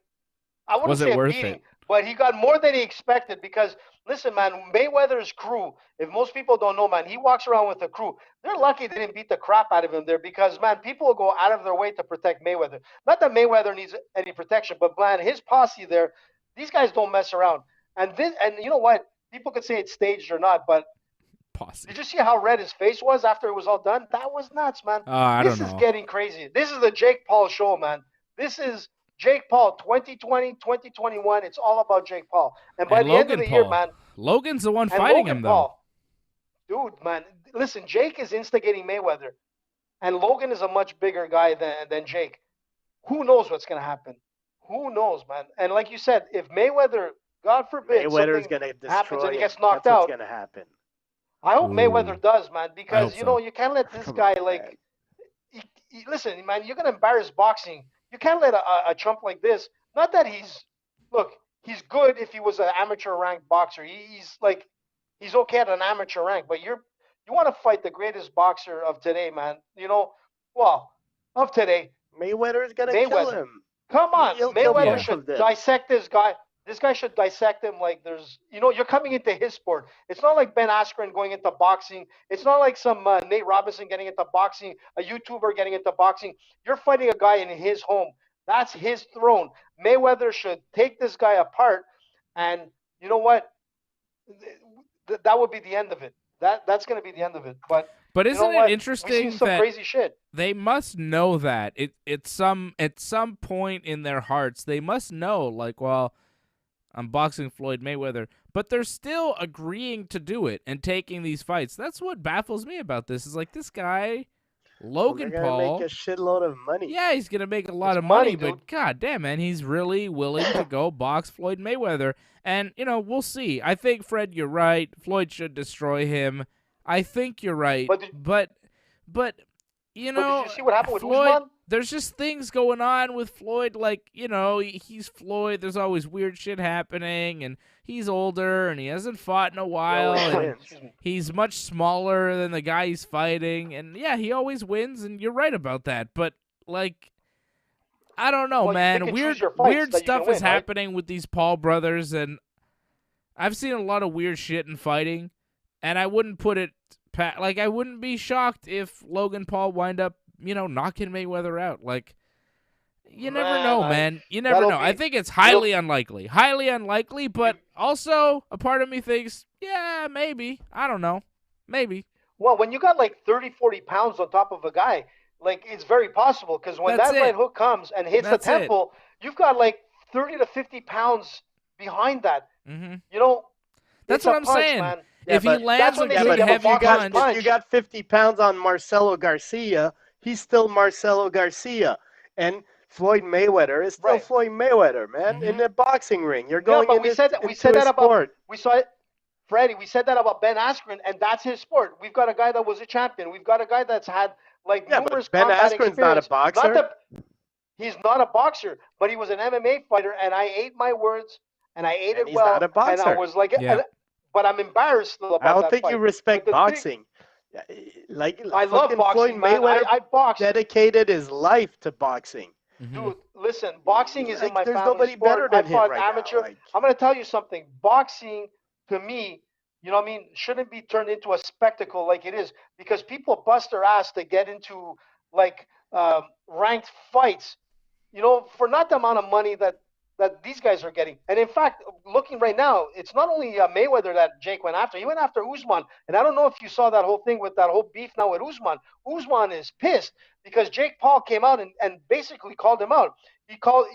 I wouldn't say a beating, but he got more than he expected because, listen, man, Mayweather's crew, if most people don't know, man, he walks around with a crew. They're lucky they didn't beat the crap out of him there because, man, people will go out of their way to protect Mayweather. Not that Mayweather needs any protection, but, man, his posse there, these guys don't mess around. And you know what? People could say it's staged or not, but posse. Did you see how red his face was after it was all done? That was nuts, man. This is getting crazy. This is the Jake Paul show, man. This is Jake Paul 2020, 2021. It's all about Jake Paul. And by the end of the year, man. Logan's the one fighting him, though. Dude, man. Listen, Jake is instigating Mayweather. And Logan is a much bigger guy than Jake. Who knows what's going to happen? Who knows, man? And like you said, if Mayweather, God forbid, Mayweather's gonna happens and he gets him. knocked That's out. what's going to happen. I hope Mayweather does, man, because, you know, you can't let this guy, like, listen, man, you're going to embarrass boxing. You can't let a chump like this, not that he's good if he was an amateur-ranked boxer. He's okay at an amateur rank, but you want to fight the greatest boxer of today, man. You know, of today. Mayweather is going to kill him. Come on, Mayweather should dissect this guy. This guy should dissect him like you're coming into his sport. It's not like Ben Askren going into boxing. It's not like some Nate Robinson getting into boxing, a YouTuber getting into boxing. You're fighting a guy in his home. That's his throne. Mayweather should take this guy apart, and you know what? That would be the end of it. That's going to be the end of it. But isn't it interesting that crazy shit. They must know that at some point in their hearts they must know, like, well, I'm boxing Floyd Mayweather, but they're still agreeing to do it and taking these fights. That's what baffles me about this. Is like this guy, Logan Paul, make a shitload of money. Yeah, he's gonna make a lot of money, but god damn, man, he's really willing to go box Floyd Mayweather. And you know, we'll see. I think Fred, you're right. Floyd should destroy him. I think you're right, but you know, did you see what happened with Floyd? Usman? There's just things going on with Floyd, like, you know, he's Floyd. There's always weird shit happening, and he's older, and he hasn't fought in a while, and he's much smaller than the guy he's fighting, and yeah, he always wins, and you're right about that, but, like, I don't know, man. Weird stuff is happening with these Paul brothers, and I've seen a lot of weird shit in fighting, and I wouldn't put it, I wouldn't be shocked if Logan Paul wind up, you know, knocking Mayweather out. Like, you never know, man. You never know. I think it's highly unlikely. Highly unlikely, but also a part of me thinks, yeah, maybe. I don't know. Maybe. Well, when you got like 30, 40 pounds on top of a guy, like, it's very possible because when that right hook comes and hits the temple, you've got like 30 to 50 pounds behind that. Mm-hmm. You know, that's what I'm saying. Man. If he lands a good heavy punch. If you got 50 pounds on Marcelo Garcia, he's still Marcelo Garcia. And Floyd Mayweather is still Floyd Mayweather, man. In the boxing ring, you're going into a sport. We saw it, Freddie. We said that about Ben Askren, and that's his sport. We've got a guy that was a champion. We've got a guy that's had numerous Ben Askren's not a boxer. He's not a boxer, but he was an MMA fighter, and I ate my words, and I ate it well. He's not a boxer. And I was like, but I'm embarrassed still about that. I don't think you respect boxing. I love boxing. Floyd Mayweather I boxed. Dedicated his life to boxing. Dude, listen, boxing is in my family. There's nobody better than him right amateur. now. I'm going to tell you something. Boxing, to me, you know what I mean, shouldn't be turned into a spectacle like it is, because people bust their ass to get into ranked fights, for not the amount of money that these guys are getting. And in fact, looking right now, it's not only Mayweather that Jake went after. He went after Usman. And I don't know if you saw that whole thing with that whole beef now with Usman. Usman is pissed because Jake Paul came out and basically called him out. He called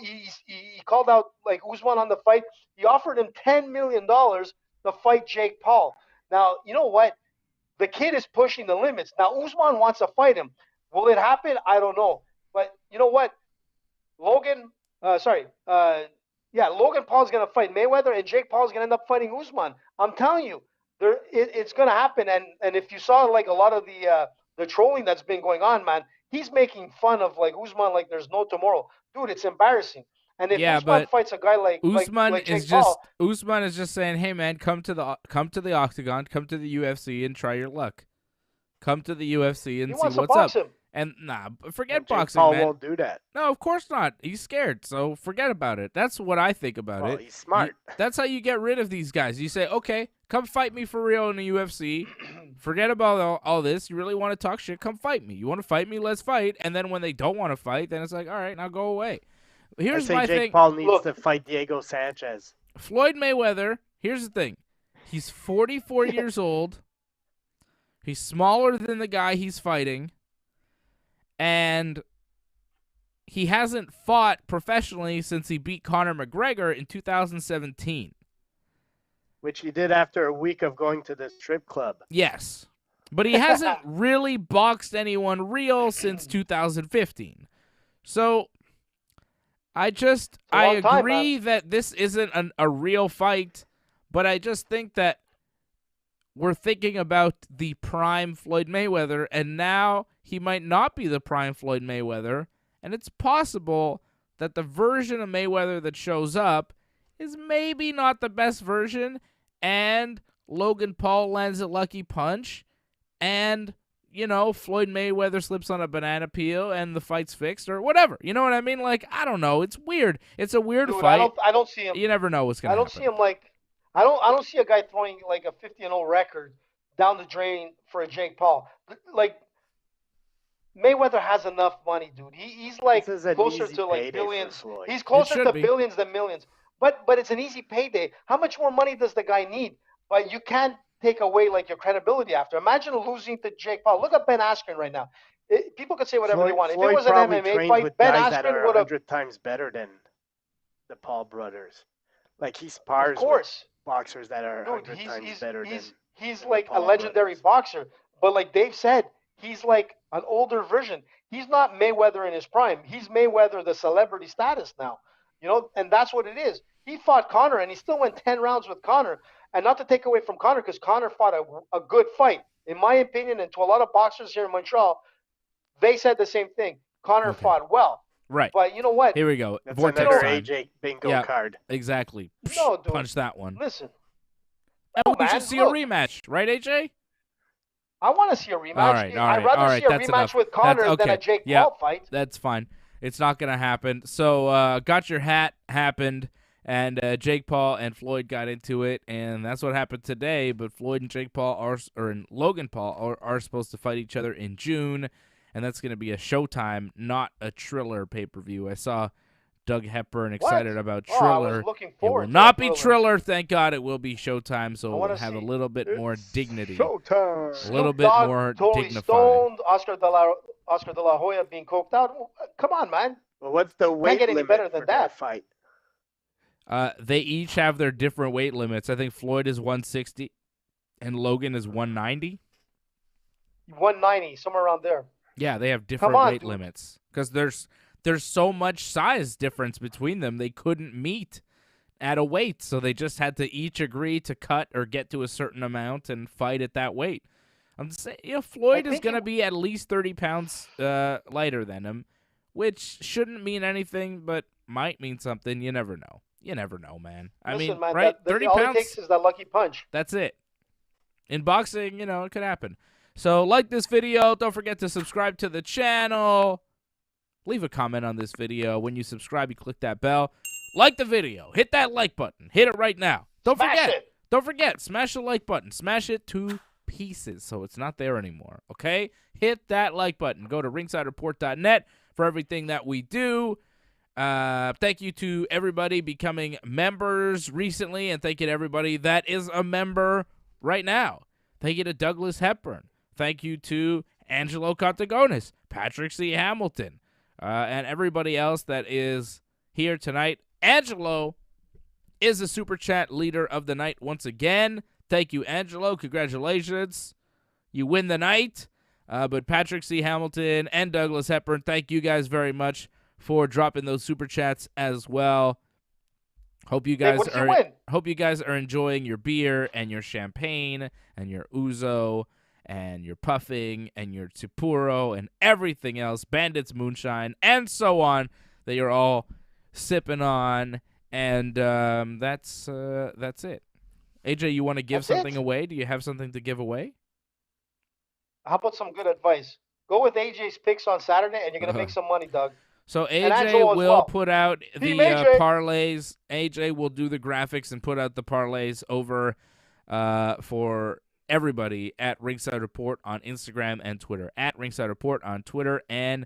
out Usman on the fight. He offered him $10 million to fight Jake Paul. Now, you know what? The kid is pushing the limits. Now, Usman wants to fight him. Will it happen? I don't know. But you know what? Logan Paul's going to fight Mayweather, and Jake Paul's going to end up fighting Usman. I'm telling you, it's going to happen. And if you saw a lot of the trolling that's been going on, man, he's making fun of Usman like there's no tomorrow. Dude, it's embarrassing. And if Usman fights a guy like Jake Paul, Usman is just saying, hey man, come to the octagon, come to the UFC and try your luck. Come to the UFC and see what's up. Him. And forget boxing, Paul man. won't do that. No, of course not. He's scared, so forget about it. That's what I think about it. He's smart. That's how you get rid of these guys. You say, okay, come fight me for real in the UFC. Forget about all this. You really want to talk shit? Come fight me. You want to fight me? Let's fight. And then when they don't want to fight, then it's like, all right, now go away. Here's my thing. Jake Paul needs to fight Diego Sanchez. Floyd Mayweather, here's the thing. He's 44 years old. He's smaller than the guy he's fighting. And he hasn't fought professionally since he beat Conor McGregor in 2017. Which he did after a week of going to the strip club. Yes. But he hasn't really boxed anyone real since 2015. So I agree that this isn't a real fight, but I just think that we're thinking about the prime Floyd Mayweather, and now he might not be the prime Floyd Mayweather, and it's possible that the version of Mayweather that shows up is maybe not the best version, and Logan Paul lands a lucky punch, and, Floyd Mayweather slips on a banana peel, and the fight's fixed, or whatever. You know what I mean? I don't know. It's weird. It's a weird fight. I don't see him. You never know what's going to happen. I don't see him I don't see a guy throwing a 50-0 record down the drain for a Jake Paul. Mayweather has enough money, dude. He's closer to billions. He's closer to billions than millions. But it's an easy payday. How much more money does the guy need? But you can't take away your credibility after. Imagine losing to Jake Paul. Look at Ben Askren right now. People could say whatever they want. If it was an MMA fight, Ben Askren would have 100 times better than the Paul brothers. He spars with boxers that are 100 times better than he's a legendary boxer. But like Dave said, he's an older version. He's not Mayweather in his prime. He's Mayweather, the celebrity status now. And that's what it is. He fought Conor, and he still went 10 rounds with Conor. And not to take away from Conor, because Conor fought a good fight. In my opinion, and to a lot of boxers here in Montreal, they said the same thing. Conor fought well. Right. But you know what? Here we go. That's another AJ bingo card. Exactly. No, dude. Punch that one. Listen. And we should see a rematch, right, AJ? I want to see a rematch. All right. I'd rather see a rematch with Conor than a Jake Paul fight. That's fine. It's not going to happen. So, got your hat happened, and Jake Paul and Floyd got into it, and that's what happened today. But Floyd and Jake Paul and Logan Paul are supposed to fight each other in June, and that's going to be a Showtime, not a Triller pay-per-view. I saw Doug Hepburn excited about Triller. I was looking forward it will not be Triller, thank God. It will be Showtime, so it will have a little bit more dignity. Showtime. A little bit more totally dignified. Stoned, Oscar de la Hoya being coked out. Come on, man. Well, what's the weight limit better than for that fight? They each have their different weight limits. I think Floyd is 160 and Logan is 190. 190, somewhere around there. Yeah, they have different weight limits because there's so much size difference between them. They couldn't meet at a weight, so they just had to each agree to cut or get to a certain amount and fight at that weight. I'm saying, Floyd is going to be at least 30 pounds lighter than him, which shouldn't mean anything, but might mean something. You never know. You never know, man. Listen, man, right? 30 all pounds. It takes is that lucky punch. That's it. In boxing, it could happen. So like this video. Don't forget to subscribe to the channel. Leave a comment on this video. When you subscribe, you click that bell. Like the video. Hit that like button. Hit it right now. Don't forget. Smash the like button. Smash it to pieces so it's not there anymore. Okay? Hit that like button. Go to ringsidereport.net for everything that we do. Thank you to everybody becoming members recently, and thank you to everybody that is a member right now. Thank you to Douglas Hepburn. Thank you to Angelo Contagonis, Patrick C. Hamilton, and everybody else that is here tonight. Angelo is the Super Chat leader of the night once again. Thank you, Angelo. Congratulations. You win the night. But Patrick C. Hamilton and Douglas Hepburn, thank you guys very much for dropping those Super Chats as well. Hope you guys are enjoying your beer and your champagne and your ouzo and your puffing and your Sapporo and everything else, Bandit's moonshine and so on, that you're all sipping on. And that's it. AJ, you want to give something away? Do you have something to give away? How about some good advice? Go with AJ's picks on Saturday, and you're gonna make some money, Doug. So AJ will put out the parlays. AJ will do the graphics and put out the parlays over for everybody at Ringside Report on Instagram and Twitter. At Ringside Report on Twitter and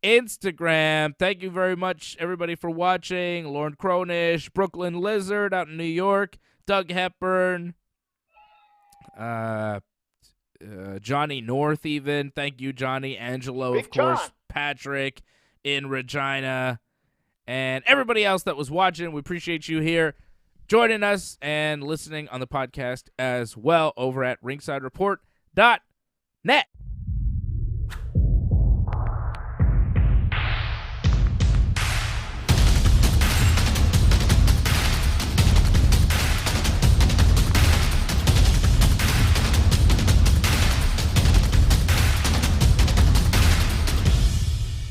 Instagram. Thank you very much, everybody, for watching. Lauren Cronish, Brooklyn Lizard out in New York, Doug Hepburn, Johnny North even. Thank you, Johnny. Angelo, of course, Patrick in Regina, and everybody else that was watching. We appreciate you here joining us and listening on the podcast as well over at ringsidereport.net.